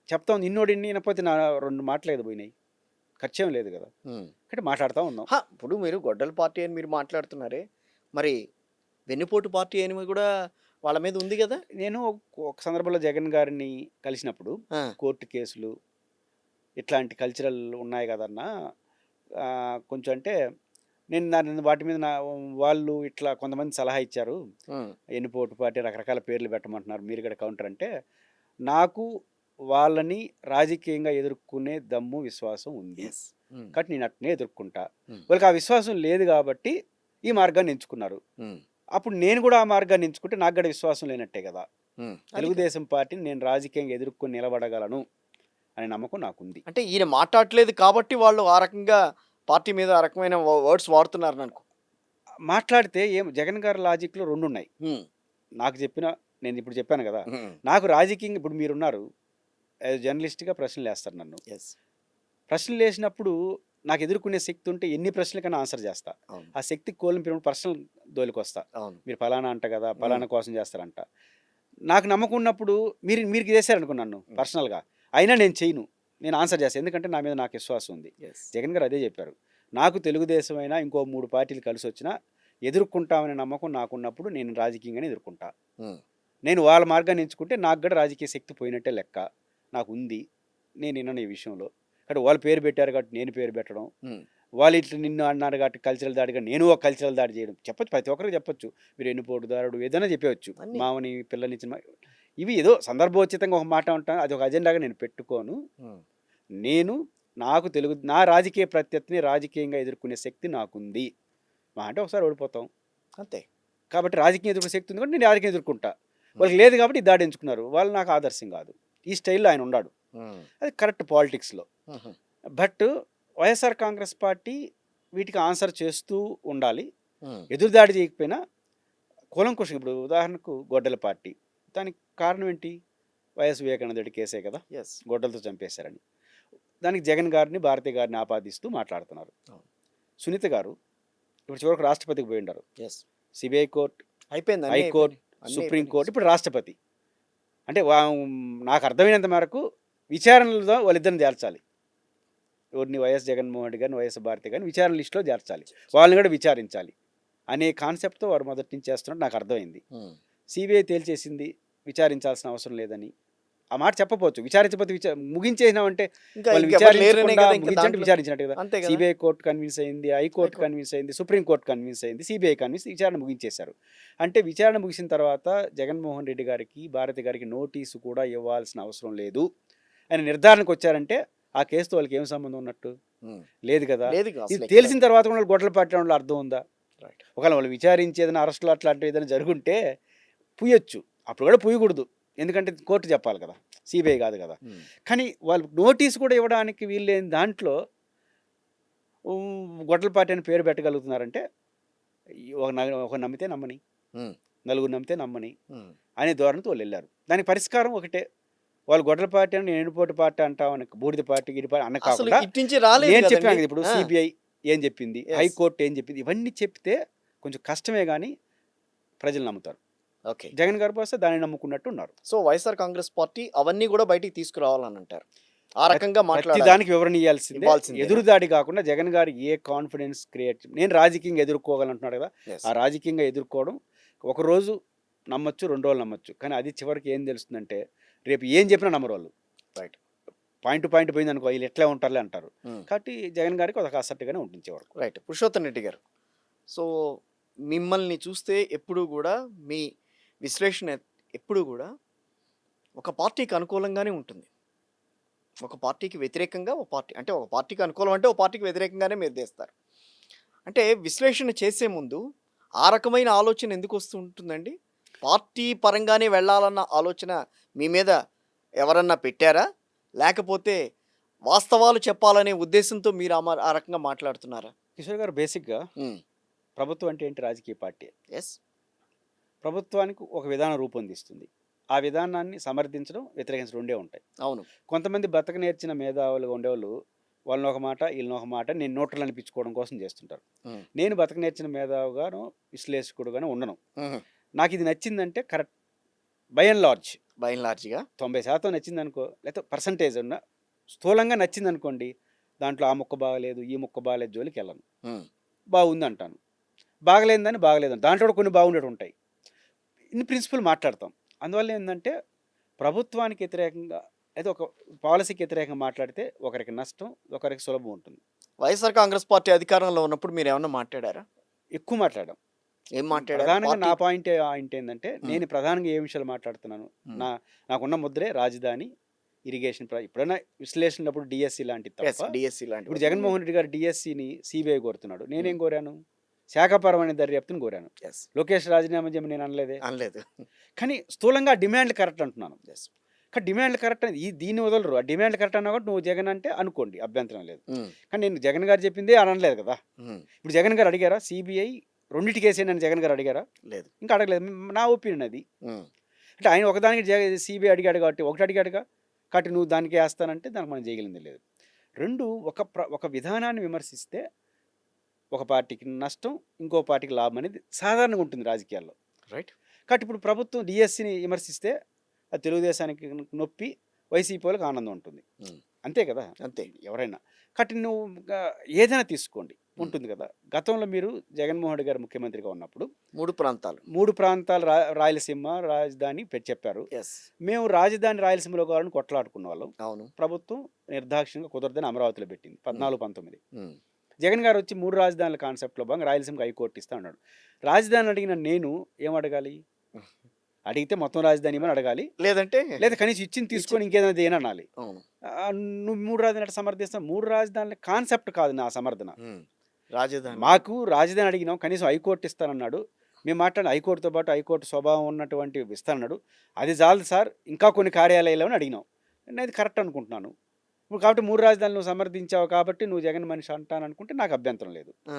S2: చెప్తా ఉంది, ఇన్నోడు ఇన్ని వినకపోతే నా 2 మాటలేదు పోయినాయి, ఖర్చేం లేదు కదా. అంటే మాట్లాడుతూ ఉన్నాం.
S1: ఇప్పుడు మీరు గొడ్డల పార్టీ అని మీరు మాట్లాడుతున్నారే, మరి వెన్నుపోటు పార్టీ అని కూడా వాళ్ళ మీద ఉంది కదా.
S2: నేను ఒక సందర్భంలో జగన్ గారిని కలిసినప్పుడు కోర్టు కేసులు ఇట్లాంటి కల్చరల్ ఉన్నాయి కదన్నా, కొంచెం అంటే నేను దాని వాటి మీద వాళ్ళు ఇట్లా కొంతమంది సలహా ఇచ్చారు, ఎన్నిపోటు పార్టీ రకరకాల పేర్లు పెట్టమంటున్నారు, మీరు ఇక్కడ కౌంటర్ అంటే, నాకు వాళ్ళని రాజకీయంగా ఎదుర్కొనే దమ్ము విశ్వాసం ఉంది కాబట్టి నేను అట్నే ఎదుర్కొంటా. వాళ్ళకి ఆ విశ్వాసం లేదు కాబట్టి ఈ మార్గాన్ని ఎంచుకున్నారు. అప్పుడు నేను కూడా ఆ మార్గాన్ని ఎంచుకుంటే నాకు కూడా విశ్వాసం లేనట్టే కదా. తెలుగుదేశం పార్టీని నేను రాజకీయంగా ఎదుర్కొని నిలబడగలను అనే నమ్మకం నాకుంది.
S1: అంటే ఈయన మాట్లాడలేదు కాబట్టి వాళ్ళు ఆ రకంగా పార్టీ మీద ఆ రకమైన వర్డ్స్ వాడుతున్నారు అనుకో.
S2: మాట్లాడితే ఏం జగన్ గారి లాజిక్లో 2 ఉన్నాయి. నాకు చెప్పిన, నేను ఇప్పుడు చెప్పాను కదా, నాకు రాజకీయంగా ఇప్పుడు మీరున్నారు, జర్నలిస్ట్గా ప్రశ్నలు వేస్తారు నన్ను. ప్రశ్నలు వేసినప్పుడు నాకు ఎదుర్కొనే శక్తి ఉంటే ఎన్ని ప్రశ్నలకైనా ఆన్సర్ చేస్తా. ఆ శక్తి కోల్పోయినప్పుడు పర్సనల్ దోలికి వస్తా. మీరు ఫలానా అంట కదా, ఫలానా కోసం చేస్తారంట. నాకు నమ్మకం ఉన్నప్పుడు మీరు చేశారనుకున్నాను పర్సనల్గా, అయినా నేను చేయను, నేను ఆన్సర్ చేస్తాను, ఎందుకంటే నా మీద నాకు విశ్వాసం ఉంది. జగన్ గారు అదే చెప్పారు, నాకు తెలుగుదేశం అయినా ఇంకో 3 పార్టీలు కలిసి వచ్చినా ఎదుర్కొంటామనే నమ్మకం నాకున్నప్పుడు నేను రాజకీయంగానే ఎదుర్కొంటా. నేను వాళ్ళ మార్గాన్ని ఎంచుకుంటే నాకు కూడా రాజకీయ శక్తి పోయినట్టే లెక్క, నాకు ఉంది. నేను విన్నాను ఈ విషయంలో, కాబట్టి వాళ్ళు పేరు పెట్టారు కాబట్టి నేను పేరు పెట్టడం, వాళ్ళు ఇట్లా నిన్ను అన్నారు కాబట్టి కల్చరల్ దాడిగా నేను ఒక కల్చరల్ దాడి చేయడం చెప్పొచ్చు, ప్రతి ఒక్కరికి చెప్పొచ్చు. మీరు ఎన్నుపోటుదారుడు ఏదైనా చెప్పవచ్చు, మామని పిల్లనిచ్చిన, ఇవి ఏదో సందర్భోచితంగా ఒక మాట ఉంటాను, అది ఒక అజెండాగా నేను పెట్టుకోను. నేను నా రాజకీయ ప్రత్యర్థిని రాజకీయంగా ఎదుర్కొనే శక్తి నాకుంది. మా అంటే ఒకసారి ఓడిపోతాం అంతే, కాబట్టి రాజకీయ ఎదుర్కొనే శక్తి ఉంది కాబట్టి నేను రాజకీయం ఎదుర్కొంటా. వాళ్ళకి లేదు కాబట్టి దాడి ఎంచుకున్నారు, వాళ్ళు నాకు ఆదర్శం కాదు. ఈ స్టైల్లో ఆయన ఉన్నాడు, అది కరెక్ట్ పాలిటిక్స్లో. బట్ వైఎస్ఆర్ కాంగ్రెస్ పార్టీ వీటికి ఆన్సర్ చేస్తూ ఉండాలి, ఎదురుదాడి చేయకపోయినా కూలంకుషం. ఇప్పుడు ఉదాహరణకు గొడ్డల పార్టీ, దానికి కారణం ఏంటి? వైఎస్ వివేకానందుడి కేసే కదా, గొడ్డలతో చంపేశారని. దానికి జగన్ గారిని భారతి గారిని ఆపాదిస్తూ మాట్లాడుతున్నారు. సునీత గారు ఇప్పుడు చివరికి రాష్ట్రపతికి పోయి ఉండారు. సిబిఐ కోర్టు అయిపోయింది, హైకోర్టు, సుప్రీంకోర్టు, ఇప్పుడు రాష్ట్రపతి. అంటే నాకు అర్థమైనంత మేరకు విచారణలో వాళ్ళిద్దరిని చేర్చాలి. ఎవరిని? వైఎస్ జగన్మోహన్ రెడ్డి గారిని, వైఎస్ భారతి గారిని విచారణ లిస్టులో చేర్చాలి, వాళ్ళని కూడా విచారించాలి అనే కాన్సెప్ట్తో వారు మొదటి నుంచి చేస్తున్నట్టు నాకు అర్థమైంది. సిబిఐ తేల్చేసింది, విచారించాల్సిన అవసరం లేదని. ఆ మాట చెప్పపోవచ్చు, విచారించకపోతే ముగించేసినామంటే వాళ్ళు విచారించినట్టు కదా. సిబిఐ కోర్టు కన్విన్స్ అయింది, హైకోర్టు కన్విన్స్ అయింది, సుప్రీంకోర్టు కన్విన్స్ అయింది, సిబిఐ కన్విన్స్, విచారణ ముగించేశారు. అంటే విచారణ ముగిసిన తర్వాత జగన్మోహన్ రెడ్డి గారికి, భారతి గారికి నోటీసు కూడా ఇవ్వాల్సిన అవసరం లేదు అని నిర్ధారణకు వచ్చారంటే ఆ కేసుతో వాళ్ళకి ఏం సంబంధం ఉన్నట్టు? లేదు కదా. ఇది తెలిసిన తర్వాత కూడా గొడ్డల పట్టడంలో అర్థం ఉందా? ఒకవేళ వాళ్ళు విచారించి ఏదైనా అరెస్టులు అట్లాంటివి ఏదైనా జరుగుంటే పుయ్యొచ్చు, అప్పుడు కూడా పుయ్యకూడదు, ఎందుకంటే కోర్టు చెప్పాలి కదా, సిబిఐ కాదు కదా. కానీ వాళ్ళు నోటీసు కూడా ఇవ్వడానికి వీళ్ళేని దాంట్లో గొడ్డల పార్టీ అని పేరు పెట్టగలుగుతున్నారంటే ఒక నమ్మితే నమ్మని, నలుగురు నమ్మితే నమ్మని అనే ధోరణితో వాళ్ళు వెళ్ళారు. దానికి పరిష్కారం ఒకటే, వాళ్ళు గొడ్డల పార్టీ అని నేను ఎన్నిపోటు పార్టీ అంటామని, బూడిద పార్టీ గిడి పార్టీ అన్న కాకుండా నేను చెప్పాను ఇప్పుడు సిబిఐ ఏం చెప్పింది, హైకోర్టు ఏం చెప్పింది, ఇవన్నీ చెప్తే కొంచెం కష్టమే కానీ ప్రజలు నమ్ముతారు. ఓకే, జగన్ గారు వస్తే దాన్ని నమ్ముకున్నట్టు ఉన్నారు.
S1: సో వైఎస్ఆర్ కాంగ్రెస్ పార్టీ అవన్నీ కూడా బయటికి తీసుకురావాలని అంటారు, ఆ రకంగా
S2: ప్రతి దానికి వివరణ ఇవ్వాల్సిందే, ఎదురుదాడి కాకుండా. జగన్ గారు ఏ కాన్ఫిడెన్స్ క్రియేట్, నేను రాజకీయంగా ఎదుర్కోగలంటున్నాడు కదా, ఆ రాజకీయంగా ఎదుర్కోవడం ఒకరోజు నమ్మచ్చు, 2 రోజులు నమ్మచ్చు, కానీ అది చివరికి ఏం తెలుస్తుందంటే రేపు ఏం చెప్పినా నమ్మరు వాళ్ళు. రైట్, పాయింట్ టు పాయింట్ పోయింది అనుకో, వీళ్ళు ఎట్లా ఉంటారులే అంటారు. కాబట్టి జగన్ గారికి ఒక అసట్టుగానే ఉంటుంది వరకు.
S1: రైట్, పురుషోత్తం రెడ్డి గారు, సో మిమ్మల్ని చూస్తే ఎప్పుడు కూడా మీ విశ్లేషణ ఎప్పుడు కూడా ఒక పార్టీకి అనుకూలంగానే ఉంటుంది, ఒక పార్టీకి వ్యతిరేకంగా ఒక పార్టీ, అంటే ఒక పార్టీకి అనుకూలం అంటే ఒక పార్టీకి వ్యతిరేకంగానే మీరు చేస్తారు. అంటే విశ్లేషణ చేసే ముందు ఆ రకమైన ఆలోచన ఎందుకు వస్తూ ఉంటుందండి? పార్టీ పరంగానే వెళ్ళాలన్న ఆలోచన మీ మీద ఎవరన్నా పెట్టారా, లేకపోతే వాస్తవాలు చెప్పాలనే ఉద్దేశంతో మీరు ఆ రకంగా మాట్లాడుతున్నారా?
S2: కిషోర్ గారు, బేసిక్గా ప్రభుత్వం అంటే ఏంటి? రాజకీయ పార్టీ. ప్రభుత్వానికి ఒక విధానం రూపొందిస్తుంది, ఆ విధానాన్ని సమర్థించడం, వ్యతిరేకించడం రెండే ఉంటాయి.
S1: అవును.
S2: కొంతమంది బతక నేర్చిన మేధావులుగా ఉండేవాళ్ళు వాళ్ళని ఒక మాట, వీళ్ళని ఒక మాట, నేను న్యూట్రల్ అనిపించుకోవడం కోసం చేస్తుంటారు.
S1: హ్మ్.
S2: నేను బతక నేర్చిన మేధావుగాను, విశ్లేషకుడుగాను ఉండను.
S1: హుహు.
S2: నాకు ఇది నచ్చిందంటే correct, by and large
S1: by and లార్జ్‌గా
S2: 90% నచ్చిందనుకో, లేకపోతే పర్సంటేజ్ ఉన్న స్థూలంగా నచ్చిందనుకోండి, దాంట్లో ఆ ముక్క బాగలేదు, ఈ ముక్క బాగలేదు జోలికి వెళ్ళను.
S1: హ్మ్.
S2: బాగుంది అంటాను. బాగలేదని బాగలేదని, దాంట్లో కూడా కొన్ని బాగుండేవి ఉంటాయి. ఇన్ని ప్రిన్సిపల్ మాట్లాడతాం. అందువల్ల ఏంటంటే ప్రభుత్వానికి వ్యతిరేకంగా అయితే ఒక పాలసీకి వ్యతిరేకంగా మాట్లాడితే ఒకరికి నష్టం, ఒకరికి సులభం ఉంటుంది.
S1: వైఎస్ఆర్ కాంగ్రెస్ పార్టీ అధికారంలో ఉన్నప్పుడు మీరేమన్నా మాట్లాడారా?
S2: ఎక్కువ మాట్లాడాం.
S1: ఏం మాట్లాడారు?
S2: ప్రధానంగా నా
S1: పార్టీ
S2: పాయింట్ ఏంటంటే,
S1: హ్మ్.
S2: నేను ప్రధానంగా ఏ విషయాలు మాట్లాడుతున్నాను,
S1: హ్మ్.
S2: నాకున్న ముద్రే రాజధాని, ఇరిగేషన్. ఎప్పుడైనా విశ్లేషణప్పుడు డిఎస్సి లాంటిది
S1: యెస్.
S2: తప్ప.
S1: డీఎస్సీ
S2: ఇప్పుడు
S1: లాంటివి.
S2: జగన్మోహన్ రెడ్డి గారు డిఎస్సిని సిబిఐ కోరుతున్నాడు. నేనేం
S1: హ్మ్.
S2: కోరాను? శాఖపరమైన దర్యాప్తుని కోరాను.
S1: యెస్.
S2: లోకేష్ రాజీనామా చేయమని నేను అనలేదే.
S1: అనలేదు.
S2: కానీ స్థూలంగా డిమాండ్లు కరెక్ట్ అంటున్నాను.
S1: యెస్.
S2: కానీ డిమాండ్లు కరెక్ట్ అని దీన్ని వదలరు. ఆ డిమాండ్లు కరెక్ట్ అన్నా కూడా నువ్వు జగన్ అంటే అనుకోండి, అభ్యంతరం లేదు.
S1: హ్మ్.
S2: కానీ నేను జగన్ గారు చెప్పిందే అనలేదు కదా.
S1: హ్మ్.
S2: ఇప్పుడు జగన్ గారు అడిగారా సిబిఐ రెండింటికి వేసేయని జగన్ గారు అడిగారా?
S1: లేదు.
S2: ఇంకా అడగలేదు. నా ఒపీనియన్ అది.
S1: హ్మ్.
S2: అంటే ఆయన ఒకదానికి సిబిఐ అడిగాడు కాబట్టి ఒకటి అడిగాడుగా, కాబట్టి నువ్వు దానికి వేస్తానంటే దానికి మనం చేయగలిగింది లేదు. రెండు, ఒక విధానాన్ని విమర్శిస్తే ఒక పార్టీకి నష్టం, ఇంకో పార్టీకి లాభం అనేది సాధారణంగా ఉంటుంది రాజకీయాల్లో.
S1: రైట్.
S2: కాబట్టి ఇప్పుడు ప్రభుత్వం డిఎస్సిని విమర్శిస్తే అది తెలుగుదేశానికి నొప్పి, వైసీపీ వాళ్ళకి ఆనందం ఉంటుంది.
S1: హ్మ్.
S2: అంతే కదా
S1: అంతే.
S2: ఎవరైనా. కాబట్టి నువ్వు ఏదైనా తీసుకోండి ఉంటుంది కదా. గతంలో మీరు జగన్మోహన్ రెడ్డి గారు ముఖ్యమంత్రిగా ఉన్నప్పుడు
S1: 3 ప్రాంతాలు.
S2: 3 ప్రాంతాలు రాయలసీమ రాజధాని చెప్పారు.
S1: యెస్.
S2: మేము రాజధాని రాయలసీమలో కావాలని కొట్లాడుకున్న వాళ్ళం.
S1: అవును.
S2: ప్రభుత్వం నిర్దాక్షిణ్యంగా కుదరదని అమరావతిలో పెట్టింది 14, 19.
S1: హ్మ్.
S2: జగన్ గారు వచ్చి 3 రాజధానుల కాన్సెప్ట్లో భాగంగా రాయలసీమకి హైకోర్టు ఇస్తా అన్నాడు. రాజధాని అడిగిన నేను ఏం అడగాలి? అడిగితే మొత్తం రాజధాని ఇవ్వని అడగాలి,
S1: లేదంటే
S2: లేదా కనీసం ఇచ్చింది తీసుకొని ఇంకేదైనా దేని అనాలి.
S1: అవును.
S2: నువ్వు 3 రాజధానులు సమర్థిస్తావు. 3 రాజధానుల కాన్సెప్ట్ కాదు నా సమర్థన.
S1: హ్మ్. రాజధాని.
S2: మాకు రాజధాని అడిగినాం, కనీసం హైకోర్టు ఇస్తానన్నాడు. మేము మాట్లాడిన హైకోర్టుతో పాటు హైకోర్టు స్వభావం ఉన్నటువంటి ఇస్తానన్నాడు. అది చాలు సార్, ఇంకా కొన్ని కార్యాలయాలు అడిగినాం. నేను అది కరెక్ట్ అనుకుంటున్నాను. ఇప్పుడు కాబట్టి 3 రాజధానులు నువ్వు సమర్థించావు కాబట్టి నువ్వు జగన్ మనిషి అంటాననుకుంటే నాకు అభ్యంతరం లేదు.
S1: ఆ!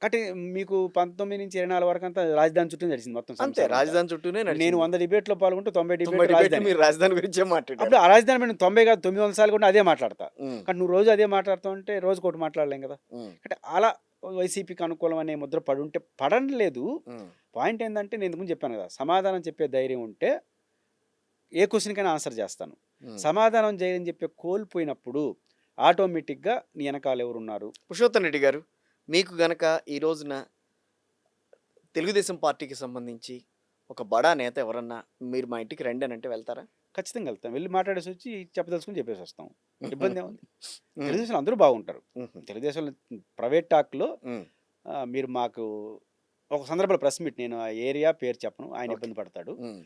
S2: కాబట్టి మీకు 19 నుంచి 24 వరకు అంతా రాజధాని చుట్టూ నడిచింది మొత్తం
S1: అంతే.
S2: సంసారం అంతా.
S1: రాజధాని చుట్టూనే
S2: నేను
S1: నడిచింది.
S2: 100 డిబేట్లో పాల్గొంటూ 90
S1: 90
S2: డిబేట్
S1: డిబేట్లు
S2: రాజధాని.
S1: మీరు రాజధాని గురించే మాట్లాడారు.
S2: అప్పుడు ఆ రాజధాని మీద 90 కాదు 900 సార్లు కూడా అదే మాట్లాడతా.
S1: హ్మ్.
S2: కానీ నువ్వు రోజు అదే మాట్లాడుతావు అంటే రోజుకోటి మాట్లాడలేం కదా.
S1: హ్మ్.
S2: అంటే అలా వైసీపీకి అనుకూలం అనే ముద్ర పడుంటే పడలేదు.
S1: హ్మ్.
S2: పాయింట్ ఏంటంటే నేను ఇంతకుముందు చెప్పాను కదా, సమాధానం చెప్పే ధైర్యం ఉంటే ఏ క్వశ్చన్కైనా ఆన్సర్ చేస్తాను.
S1: హ్మ్.
S2: సమాధానం చేయని చెప్పే కోల్పోయినప్పుడు ఆటోమేటిక్గా నీ వెనకాల ఎవరున్నారు.
S1: పురుషోత్తమ్ రెడ్డి గారు, మీకు గనక ఈ రోజున తెలుగుదేశం పార్టీకి సంబంధించి ఒక బడా నేత ఎవరన్నా మీరు మా ఇంటికి రండి అని అంటే వెళ్తారా?
S2: ఖచ్చితంగా వెళ్తాం. వెళ్ళి మాట్లాడేసి వచ్చి చెప్పదలుచుకుని చెప్పేసి వస్తాం. ఇబ్బంది ఏముంది?
S1: హ్మ్.
S2: తెలుగుదేశంలో అందరూ బాగుంటారు.
S1: హుహు.
S2: తెలుగుదేశంలో ప్రైవేట్ టాక్లో
S1: హ్మ్.
S2: మీరు మాకు ఒక సందర్భంలో ప్రెస్ మీట్, నేను ఆ ఏరియా పేరు చెప్పను, ఆయన
S1: ఓకే.
S2: ఇబ్బంది పడతాడు.
S1: హ్మ్.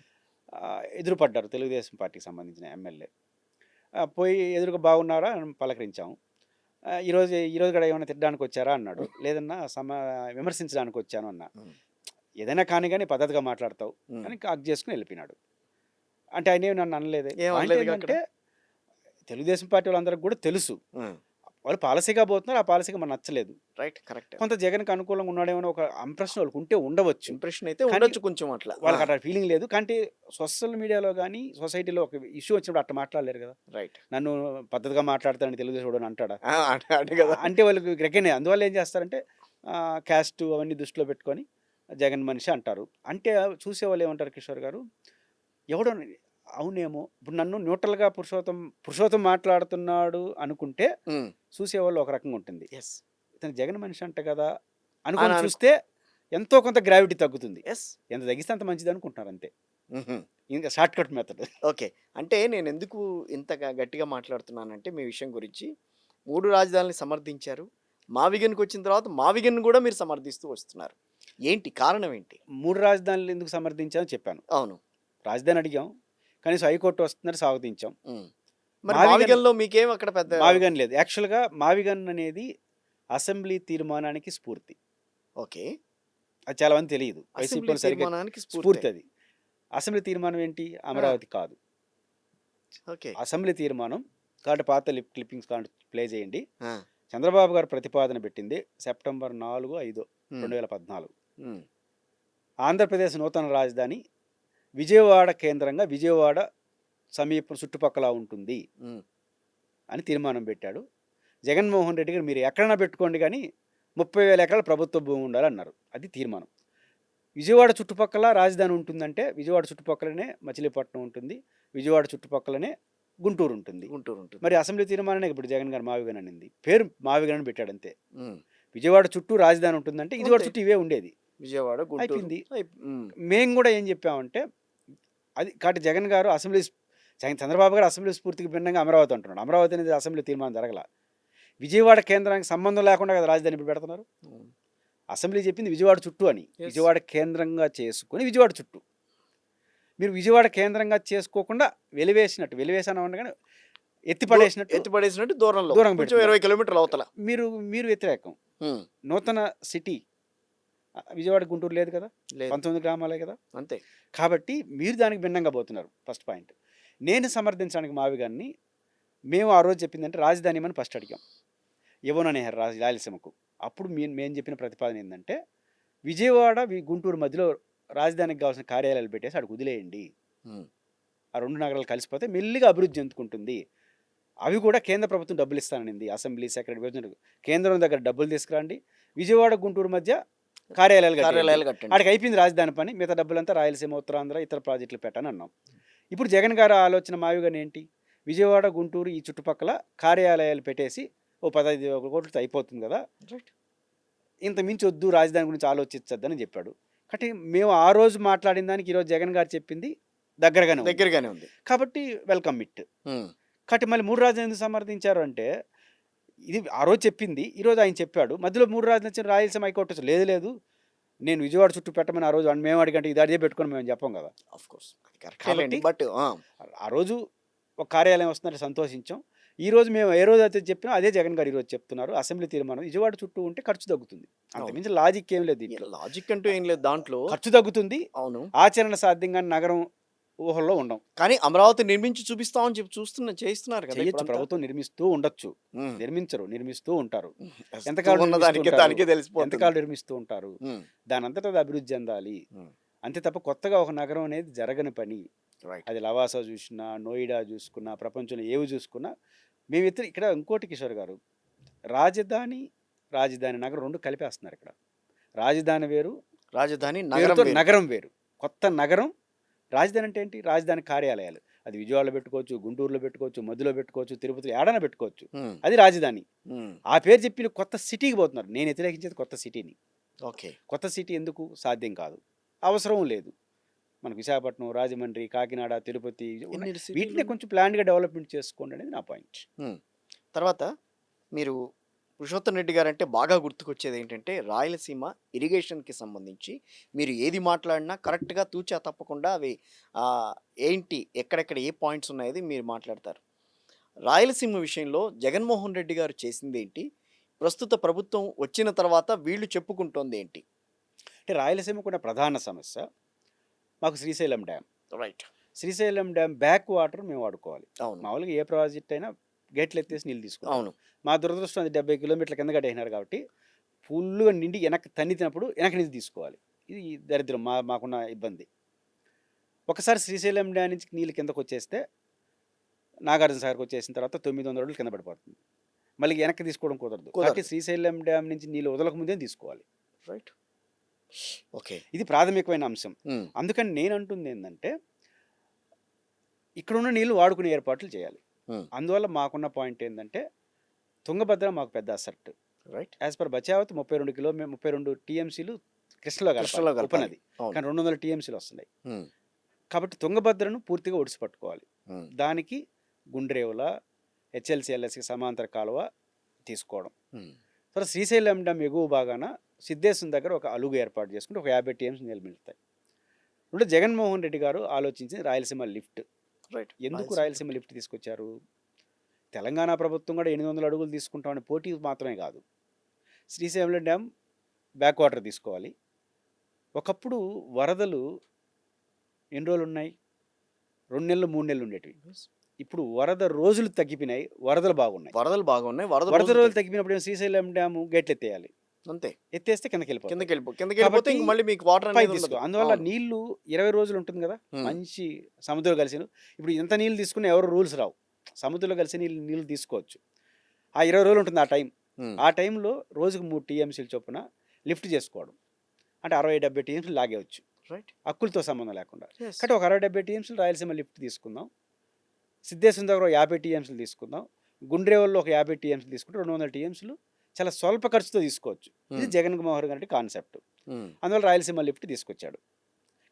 S2: ఎదురుపడ్డారు తెలుగుదేశం పార్టీకి సంబంధించిన ఎమ్మెల్యే. పోయి ఎదురుగా బాగున్నారా అని పలకరించాము. ఈరోజు కూడా ఏమైనా తిట్టడానికి వచ్చారా అన్నాడు. లేదన్నా విమర్శించడానికి వచ్చాను అన్నా.
S1: హ్మ్.
S2: ఏదైనా కానీ పద్ధతిగా మాట్లాడతావు
S1: హ్మ్.
S2: అని కాక్ చేసుకుని వెళ్ళిపోయినాడు. అంటే ఆయన ఏమి నన్ను అనలేదే.
S1: ఏం
S2: పాయింట్
S1: అనలేదుగా అక్కడ.
S2: ఏంటంటే తెలుగుదేశం పార్టీ వాళ్ళందరికీ కూడా తెలుసు
S1: హ్మ్.
S2: వాళ్ళు పాలసీగా పోతున్నారు, ఆ పాలసీగా మనకు నచ్చలేదు.
S1: రైట్. కరెక్ట్.
S2: కొంత జగన్కి అనుకూలంగా ఉన్నాడేమో ఒక ఇంప్రెషన్ వాళ్ళకు ఉంటే ఉండవచ్చు.
S1: ఇంప్రెషన్ అయితే
S2: కానీ
S1: ఉండొచ్చు కొంచెం అట్లా.
S2: వాళ్ళకి అట్లా ఫీలింగ్ లేదు. కానీ సోషల్ మీడియాలో కానీ సొసైటీలో ఒక ఇష్యూ వచ్చినప్పుడు అట్లా మాట్లాడలేరు కదా.
S1: రైట్.
S2: నన్ను పద్ధతిగా మాట్లాడతానని తెలుగుదేశం వాడు అని అంటాడా?
S1: అదే కదా.
S2: అంటే వాళ్ళకి రెక్కనే. అందువల్ల ఏం చేస్తారంటే క్యాస్ట్ అవన్నీ దృష్టిలో పెట్టుకొని జగన్ మనిషి అంటారు. అంటే చూసేవాళ్ళు ఏమంటారు, కిషోర్ గారు, ఎవడో అవునేమో ఇప్పుడు నన్ను న్యూట్రల్గా పురుషోత్తం మాట్లాడుతున్నాడు అనుకుంటే
S1: హ్మ్.
S2: చూసేవాళ్ళు ఒక రకంగా ఉంటుంది.
S1: యెస్.
S2: ఇతను జగన్ మనిషి అంట కదా అనుకొని
S1: అని
S2: చూస్తే ఎంతో కొంత గ్రావిటీ తగ్గుతుంది.
S1: యెస్.
S2: ఎంత తగ్గిస్తే అంత మంచిది అనుకుంటున్నారు అంతే.
S1: హుహు.
S2: ఇంకా షార్ట్ కట్ మెథడ్.
S1: ఓకే. అంటే నేను ఎందుకు ఇంతగా గట్టిగా మాట్లాడుతున్నానంటే మీ విషయం గురించి 3 రాజధానుల్ని సమర్థించారు. మావిగన్‌కి వచ్చిన తర్వాత మావిగన్‌ని కూడా మీరు సమర్థిస్తూ వస్తున్నారు. ఏంటి కారణం ఏంటి?
S2: 3 రాజధానులు ఎందుకు సమర్థించామని చెప్పాను.
S1: అవును.
S2: రాజధాని అడిగాం, కనీసం హైకోర్టు వస్తుందని స్వాగతించాం.
S1: హ్మ్. మరి
S2: మావిగన్
S1: మావిగన్‌లో మీకేం అక్కడ పెద్ద
S2: మావిగన్ లేదు. యాక్చువల్గా మావిగన్ అనేది అసెంబ్లీ తీర్మానానికి స్ఫూర్తి.
S1: ఓకే.
S2: అది చాలా మంది తెలియదు. వైసీపీ
S1: అసెంబ్లీ
S2: వాళ్ళు సరిగ్గా
S1: తీర్మానానికి
S2: స్ఫూర్తి అది. అసెంబ్లీ తీర్మానం ఏంటి? అమరావతి కాదు.
S1: ఓకే.
S2: అసెంబ్లీ తీర్మానం కాబట్టి పాత క్లిప్పింగ్స్ ప్లే చేయండి.
S1: ఆ!
S2: చంద్రబాబు గారు ప్రతిపాదన పెట్టింది సెప్టెంబర్ 4, 5,
S1: హ్మ్.
S2: 2014.
S1: హ్మ్.
S2: ఆంధ్రప్రదేశ్ నూతన రాజధాని విజయవాడ కేంద్రంగా విజయవాడ సమీపం చుట్టుపక్కల ఉంటుంది
S1: ఉమ్,
S2: అని తీర్మానం పెట్టాడు. జగన్మోహన్ రెడ్డి గారు మీరు ఎక్కడైనా పెట్టుకోండి కానీ 30,000 ఎకరాల ప్రభుత్వ భూమి ఉండాలన్నారు. అది తీర్మానం. విజయవాడ చుట్టుపక్కల రాజధాని ఉంటుందంటే విజయవాడ చుట్టుపక్కలనే మచిలీపట్నం ఉంటుంది, విజయవాడ చుట్టుపక్కలనే గుంటూరు ఉంటుంది.
S1: గుంటూరు ఉంటుంది.
S2: మరి అసెంబ్లీ తీర్మానాన్ని ఇప్పుడు జగన్ గారు మావిగన్ అనింది, పేరు మావిగన్ అని పెట్టాడు అంతే.
S1: ఉమ్,
S2: విజయవాడ చుట్టూ రాజధాని ఉంటుందంటే విజయవాడ
S1: అంతే.
S2: చుట్టూ ఇవే ఉండేది.
S1: విజయవాడ గుంటూరు
S2: అయిపోయింది.
S1: ఉమ్,
S2: మేము కూడా ఏం చెప్పామంటే అది కాబట్టి జగన్ గారు అసెంబ్లీ చంద్రబాబు గారు అసెంబ్లీ స్ఫూర్తికి భిన్నంగా అమరావతి అంటున్నాడు. అమరావతి అనేది అసెంబ్లీ తీర్మానం జరగల. విజయవాడ కేంద్రానికి సంబంధం లేకుండా కదా రాజధాని ఇప్పుడు పెడుతున్నారు.
S1: ఉమ్,
S2: అసెంబ్లీ చెప్పింది విజయవాడ చుట్టూ అని.
S1: Yes.
S2: విజయవాడ కేంద్రంగా చేసుకుని విజయవాడ చుట్టూ. మీరు విజయవాడ కేంద్రంగా చేసుకోకుండా వెలివేసాను అనగానే ఎత్తిపడేసినట్టు
S1: ఎత్తిపడేసినట్టు దూరంలో
S2: దూరం
S1: కొంచెం
S2: పెడుతున్నారు.
S1: 20 కిలోమీటర్ల అవతల.
S2: మీరు వ్యతిరేకం.
S1: ఉమ్,
S2: నూతన సిటీ విజయవాడ గుంటూరు లేదు కదా,
S1: లేదు
S2: 19 గ్రామాలే కదా.
S1: అంతే.
S2: కాబట్టి మీరు దానికి భిన్నంగా పోతున్నారు. First point. నేను సమర్థించడానికి మావిగాన్ని మేము ఆ రోజు చెప్పిందంటే రాజధాని అని ఫస్ట్ అడిగాం, ఇవ్వననే రాయలసీమకు. అప్పుడు మేము చెప్పిన ప్రతిపాదన ఏంటంటే విజయవాడ గుంటూరు మధ్యలో రాజధానికి కావాల్సిన కార్యాలయాలు పెట్టేసి అక్కడికి వదిలేయండి.
S1: ఉమ్,
S2: ఆ 2 నగరాలు కలిసిపోతే మెల్లిగా అభివృద్ధి చెందుకుంటుంది. అవి కూడా కేంద్ర ప్రభుత్వం డబ్బులు ఇస్తాననింది. అసెంబ్లీ సెక్రటరీ కేంద్రం దగ్గర డబ్బులు తీసుకురండి, విజయవాడ గుంటూరు మధ్య కార్యాలయాలు
S1: కట్టండి.
S2: అక్కడికి అయిపోయింది రాజధాని పని, మిగతా డబ్బులంతా రాయలసీమ, ఉత్తరాంధ్ర ఇతర ప్రాజెక్టులు పెట్టని అన్నాం. ఇప్పుడు జగన్ గారు ఆలోచన మావిగానే ఏంటి, విజయవాడ గుంటూరు ఈ చుట్టుపక్కల కార్యాలయాలు పెట్టేసి ఓ 15 కోట్లతో అయిపోతుంది కదా,
S1: రైట్.
S2: ఇంత మించి వద్దు రాజధాని గురించి ఆలోచించద్దని చెప్పాడు. కాబట్టి మేము ఆ రోజు మాట్లాడిన దానికి ఈరోజు జగన్ గారు చెప్పింది దగ్గరగానే
S1: ఉంది.
S2: కాబట్టి వెల్కమ్ ఇట్.
S1: ఉమ్,
S2: కాబట్టి మళ్ళీ 3 రాజధానులు ఎందుకు సమర్థించారు అంటే ఇది ఆ రోజు చెప్పింది ఈరోజు ఆయన చెప్పాడు. మధ్యలో 3 రాజధానులు వచ్చిన రాయలసీమ హైకోర్టు లేదు నేను విజయవాడ చుట్టూ పెట్టమని ఆ రోజు మేము అడిగంటే ఇది అదే పెట్టుకుని మేము చెప్పాం కదా.
S1: ఆఫ్ కోర్స్
S2: కాబట్టి
S1: బట్
S2: ఆ రోజు ఒక కార్యాలయం వస్తుందంటే సంతోషించాం. ఈ రోజు మేము ఏ రోజు అయితే చెప్పినా అదే జగన్ గారు ఈరోజు చెప్తున్నారు. అసెంబ్లీ తీర్మానం విజయవాడ చుట్టూ ఉంటే ఖర్చు తగ్గుతుంది, అంతమించి లాజిక్ ఏం లేదు దీంట్లో.
S1: లాజిక్ అంటూ ఏం లేదు దాంట్లో.
S2: ఖర్చు తగ్గుతుంది,
S1: అవును,
S2: ఆచరణ సాధ్యంగా నగరం ఊహల్లో ఉండం.
S1: కానీ అమరావతి నిర్మించి చూపిస్తామని చెప్పి చేయిస్తున్నారు కదా
S2: చేయొచ్చు,
S1: ఇప్పుడంతా.
S2: ప్రభుత్వం నిర్మిస్తూ ఉండొచ్చు,
S1: ఉమ్,
S2: నిర్మిస్తూ ఉంటారు.
S1: వస్తూ
S2: ఎంతకాలం
S1: ఉన్న దానికే తెలిసిపోతుంది.
S2: ఎంతకాలం నిర్మిస్తూ ఉంటారు,
S1: ఉమ్,
S2: దాని అంతటా అది అభివృద్ధి చెందాలి.
S1: ఉమ్,
S2: అంతే తప్ప కొత్తగా ఒక నగరం అనేది జరగని పని.
S1: రైట్.
S2: అది లవాసా చూసినా, నోయిడా చూసుకున్నా, ప్రపంచంలో ఏవి చూసుకున్నా మేమిద్దరు ఇక్కడ ఇంకోటి కిషోర్ గారు, రాజధాని నగరం రెండు కలిపేస్తున్నారు ఇక్కడ. రాజధాని వేరు,
S1: రాజధాని
S2: పేరుతో
S1: నగరం
S2: నగరం వేరు. కొత్త నగరం. రాజధాని అంటే ఏంటి, రాజధాని కార్యాలయాలు. అది విజయవాడలో పెట్టుకోవచ్చు, గుంటూరులో పెట్టుకోవచ్చు, మధ్యలో పెట్టుకోవచ్చు, తిరుపతిలో ఏడైనా పెట్టుకోవచ్చు. అది రాజధాని. ఆ పేరు చెప్పి కొత్త సిటీకి పోతున్నారు. నేను వ్యతిరేకించేది కొత్త సిటీని.
S1: ఓకే.
S2: కొత్త సిటీ ఎందుకు సాధ్యం కాదు, అవసరం లేదు. మనకు విశాఖపట్నం, రాజమండ్రి, కాకినాడ, తిరుపతి వీటిని కొంచెం ప్లాన్గా డెవలప్మెంట్ చేసుకోండి అనేది నా పాయింట్.
S1: తర్వాత మీరు పురుషోత్తం రెడ్డి గారు అంటే బాగా గుర్తుకొచ్చేది ఏంటంటే రాయలసీమ ఇరిగేషన్కి సంబంధించి మీరు ఏది మాట్లాడినా కరెక్ట్గా తూచా తప్పకుండా అవి ఏంటి ఎక్కడెక్కడ ఏ పాయింట్స్ ఉన్నాయది మీరు మాట్లాడతారు. రాయలసీమ విషయంలో జగన్మోహన్ రెడ్డి గారు చేసింది ఏంటి, ప్రస్తుత ప్రభుత్వం వచ్చిన తర్వాత వీళ్ళు చెప్పుకుంటోంది ఏంటి?
S2: అంటే రాయలసీమ కూడా ప్రధాన సమస్య మాకు Srisailam dam.
S1: Right.
S2: Srisailam dam back water మేము వాడుకోవాలి.
S1: అవును,
S2: మామూలుగా ఏ ప్రాజెక్ట్ అయినా గేట్లు ఎత్తేసి నీళ్ళు తీసుకుంటాం.
S1: అవును.
S2: మా దురదృష్టం అది 70 కిలోమీటర్ల కింద కట్టేసినారు కాబట్టి ఫుల్గా నిండి వెనక్కి తన్నితినప్పుడు వెనక్కి నీళ్ళు తీసుకోవాలి. ఇది దరిద్రం, మాకున్న ఇబ్బంది. ఒకసారి శ్రీశైలం డ్యామ్ నుంచి నీళ్ళు కిందకు వచ్చేస్తే నాగార్జున సాగర్కి వచ్చేసిన తర్వాత 900 అడుగులు కింద పడిపోతుంది. మళ్ళీ వెనక్కి తీసుకోవడం కుదరదు. కాబట్టి శ్రీశైలం డ్యామ్ నుంచి నీళ్ళు వదలక ముందే తీసుకోవాలి.
S1: రైట్. ఓకే.
S2: ఇది ప్రాథమికమైన అంశం. అందుకని నేను అంటుంది ఏంటంటే ఇక్కడున్న నీళ్ళు వాడుకునే ఏర్పాట్లు చేయాలి. అందువల్ల మాకున్న పాయింట్ ఏంటంటే తుంగభద్ర మాకు పెద్ద asset.
S1: Right.
S2: As per Bachawat 32 టీఎంసీలు కృష్ణలో ఉపనది, కానీ 200 టీఎంసీలు వస్తున్నాయి. కాబట్టి తుంగభద్రను పూర్తిగా ఒడిసి పట్టుకోవాలి. దానికి గుండ్రేవుల హెచ్ఎల్సిఎల్ఎస్కి సమాంతర కాలువ తీసుకోవడం. తర్వాత శ్రీశైలం డ్యామ్ ఎగువ భాగాన సిద్ధేశ్వరం దగ్గర ఒక అలుగు ఏర్పాటు చేసుకుంటే ఒక 50 టీఎంసీ నీళ్ళు మిగులుతాయి. రెండు జగన్మోహన్ రెడ్డి గారు ఆలోచించింది రాయలసీమ లిఫ్ట్.
S1: రైట్.
S2: ఎందుకు రాయలసీమ లిఫ్ట్ తీసుకొచ్చారు? తెలంగాణ ప్రభుత్వం కూడా 800 అడుగులు తీసుకుంటామని పోటీ మాత్రమే కాదు, శ్రీశైలం డ్యామ్ బ్యాక్ వాటర్ తీసుకోవాలి. ఒకప్పుడు వరదలు ఎన్ని రోజులు ఉన్నాయి, 2 నెలలు 3 నెలలు ఉండేటివి. ఇప్పుడు వరద రోజులు తగ్గిపోయినాయి, వరదలు బాగున్నాయి.
S1: వరద రోజులు
S2: తగ్గిపోయినప్పుడు శ్రీశైలం డ్యామ్ గేట్లు ఎత్తేయాలి.
S1: అంతే.
S2: ఎత్తేస్తే కిందకి వెళ్ళిపోతుంది.
S1: కిందకి వెళ్ళిపోతే
S2: కాబట్టి
S1: ఇంక మళ్ళీ మీకు వాటర్
S2: పై
S1: అనేది
S2: తీసుకో.
S1: ఉండదు.
S2: అందువల్ల
S1: అవును.
S2: నీళ్లు 20 రోజులు ఉంటుంది కదా,
S1: హ్మ్.
S2: మంచి సముద్రం కలిసి. ఇప్పుడు ఎంత నీళ్ళు తీసుకున్నా ఎవరు రూల్స్ రావు, సముద్రంలో కలిసి నీళ్ళు తీసుకోవచ్చు. ఆ 20 రోజులు ఉంటుంది ఆ టైం.
S1: హ్మ్.
S2: ఆ టైంలో రోజుకు 3 టీఎంసీల చొప్పున లిఫ్ట్ చేసుకోవడం, అంటే 60-70 టీఎంసీలు లాగేవచ్చు
S1: రైట్.
S2: హక్కులతో సంబంధం లేకుండా.
S1: Yes.
S2: కాబట్టి ఒక 60-70 టీఎంసీలు రాయలసీమ లిఫ్ట్ తీసుకుందాం, సిద్ధేశ్వరం దగ్గర ఒక 50 టీఎంసీలు తీసుకుందాం, గుండ్రేవల్లో ఒక 50 టీఎంసీలు తీసుకుంటే 200 టీఎంసీలు చాలా స్వల్ప ఖర్చుతో తీసుకోవచ్చు. ఇది
S1: Hmm.
S2: జగన్మోహన్ రెడ్డి గారి కాన్సెప్ట్.
S1: హ్మ్.
S2: అందువల్ల రాయలసీమ లిఫ్ట్ తీసుకొచ్చాడు.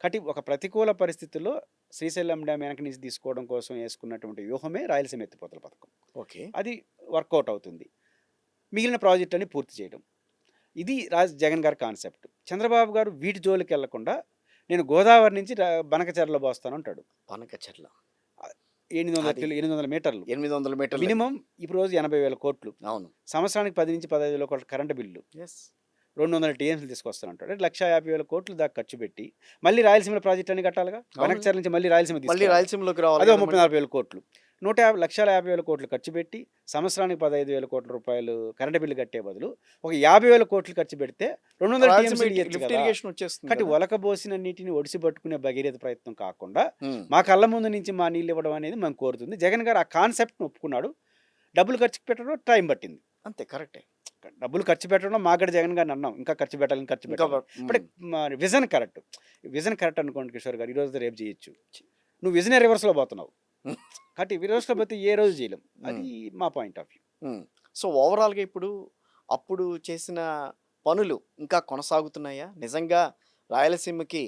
S2: కాబట్టి ఒక ప్రతికూల పరిస్థితుల్లో శ్రీశైలం డ్యామ్ వెనక నుంచి తీసుకోవడం కోసం వేసుకున్నటువంటి వ్యూహమే రాయలసీమ ఎత్తిపోతల పథకం.
S1: ఓకే.
S2: అది వర్కౌట్ అవుతుంది. మిగిలిన ప్రాజెక్టుని పూర్తి చేయడం, ఇది జగన్ గారి కాన్సెప్ట్. చంద్రబాబు గారు వీటి జోలికి వెళ్లకుండా నేను గోదావరి నుంచి బనకచెరలో పోస్తాను అంటాడు.
S1: పనకచెర్ల
S2: 800 మీటర్లు
S1: 800 మీటర్లు
S2: మినిమం. ఇప్పుడు రోజు 80,000 కోట్లు,
S1: అవును.
S2: సంవత్సరానికి 10-15 కోట్ల కరెంటు బిల్లు,
S1: ఎస్.
S2: 200 టీఎంసీలు తీసుకొస్తానంటాడు. అంటే 1,50,000 కోట్లు దాకా ఖర్చు పెట్టి మళ్ళీ రాయలసీమ ప్రాజెక్ట్ అన్ని కట్టాలిగా. బనకచెర్ల నుంచి మళ్ళీ రాయలసీమ
S1: మళ్ళీ
S2: తీసుకెళ్ళాలి.
S1: రాయలసీమలోకి రావాలి
S2: అదో
S1: కదా మళ్ళీ.
S2: 30-40,000 కోట్లు, 1,50,000 కోట్లు ఖర్చు పెట్టి సంవత్సరానికి 15,000 కోట్ల రూపాయలు కరెంటు బిల్లు కట్టే బదులు ఒక 50,000 కోట్లు ఖర్చు పెడితే 200
S1: రాయలసీమ
S2: టీఎంసీలు ఇవ్వచ్చు
S1: లిఫ్ట్
S2: కదా.
S1: ఇరిగేషన్ వచ్చేస్తుంది
S2: కాబట్టి
S1: కదా.
S2: ఒలకబోసిన నీటిని ఒడిసి పట్టుకునే భగీరథ ప్రయత్నం కాకుండా
S1: హ్మ్.
S2: మా కళ్ళ ముందు నుంచి మా నీళ్ళు ఇవ్వడం అనేది మేము కోరుతుంది. జగన్ గారు ఆ కాన్సెప్ట్ను ఒప్పుకున్నాడు. డబ్బులు ఖర్చు పెట్టడం టైం పట్టింది.
S1: అంతే కరెక్టే.
S2: డబ్బులు ఖర్చు పెట్టడం మాగడ జగన్ గారిని అన్నాం, ఇంకా ఖర్చు పెట్టాలి, ఇంకా ఖర్చు
S1: ఇంకా
S2: పెట్టాలి. But vision correct. Vision correct అనుకోండి కిషోర్ గారు, ఈరోజు రేపు చేయొచ్చు. నువ్వు విజన్ రివర్స్లో పోతున్నావు. కాబట్టి రివర్స్లో పోతే ఏ రోజు చేయలేం. అది మా పాయింట్ ఆఫ్ వ్యూ.
S1: సో ఓవరాల్గా ఇప్పుడు అప్పుడు చేసిన పనులు ఇంకా కొనసాగుతున్నాయా? నిజంగా రాయలసీమకి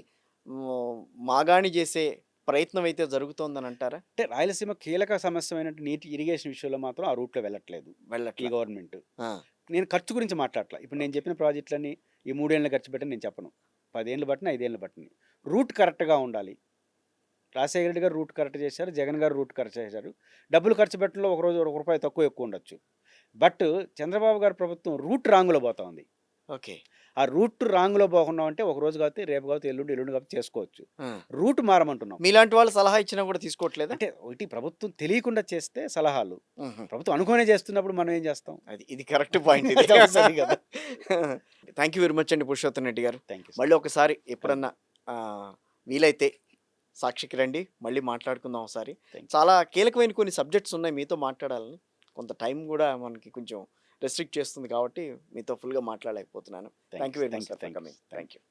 S1: మాగాణి చేసే ప్రయత్నం అయితే జరుగుతోందని అంటారా?
S2: అంటే రాయలసీమ కీలక సమస్యమైన నీటి ఇరిగేషన్ విషయంలో మాత్రం ఆ రూట్లో వెళ్ళట్లేదు ఈ
S1: వెళ్ళట్లేదు.
S2: గవర్నమెంట్. నేను ఖర్చు గురించి మాట్లాడట్లా. ఇప్పుడు నేను చెప్పిన ప్రాజెక్టులన్నీ ఈ 3 ఏళ్ళు ఖర్చు పెట్టని నేను చెప్పను. 10 ఏళ్ళు బట్టిన 5 ఏళ్ళు బట్టిన రూట్ కరెక్ట్గా ఉండాలి. రాజశేఖర రెడ్డి గారు రూట్ కరెక్ట్ చేశారు, జగన్ గారు రూట్ కరెక్ట్ చేశారు. డబ్బులు ఖర్చు పెట్టడంలో ఒక రోజు 1 రూపాయి తక్కువ ఎక్కువ ఉండొచ్చు. బట్ చంద్రబాబు గారి ప్రభుత్వం రూట్ రాంగ్లో పోతా ఉంది.
S1: ఓకే.
S2: ఆ రూట్ రాంగ్లో పోకుండా అంటే ఒక రోజు కాబట్టి, రేపు కాబట్టి, ఎల్లుండి కాబట్టి చేసుకోవచ్చు. రూట్ మారమంటున్నాం.
S1: మీలాంటి వాళ్ళు సలహా ఇచ్చినా కూడా తీసుకోవట్లేదు.
S2: అంటే ఒకటి ప్రభుత్వం తెలియకుండా చేస్తే సలహాలు, ప్రభుత్వం అనుకునే చేస్తున్నప్పుడు మనం ఏం చేస్తాం?
S1: అది ఇది correct point. Thank you very much అండి పురుషోత్తం రెడ్డి గారు.
S2: Thank you.
S1: మళ్ళీ ఒకసారి ఎప్పుడన్నా వీలైతే సాక్షికి రండి, మళ్ళీ మాట్లాడుకుందాం ఒకసారి. చాలా కీలకమైన కొన్ని సబ్జెక్ట్స్ ఉన్నాయి మీతో మాట్లాడాలని. కొంత టైం కూడా మనకి కొంచెం రెస్ట్రిక్ట్ చేస్తుంది కాబట్టి మీతో ఫుల్గా మాట్లాడలేకపోతున్నాను. Thank you very much for coming. Thank you.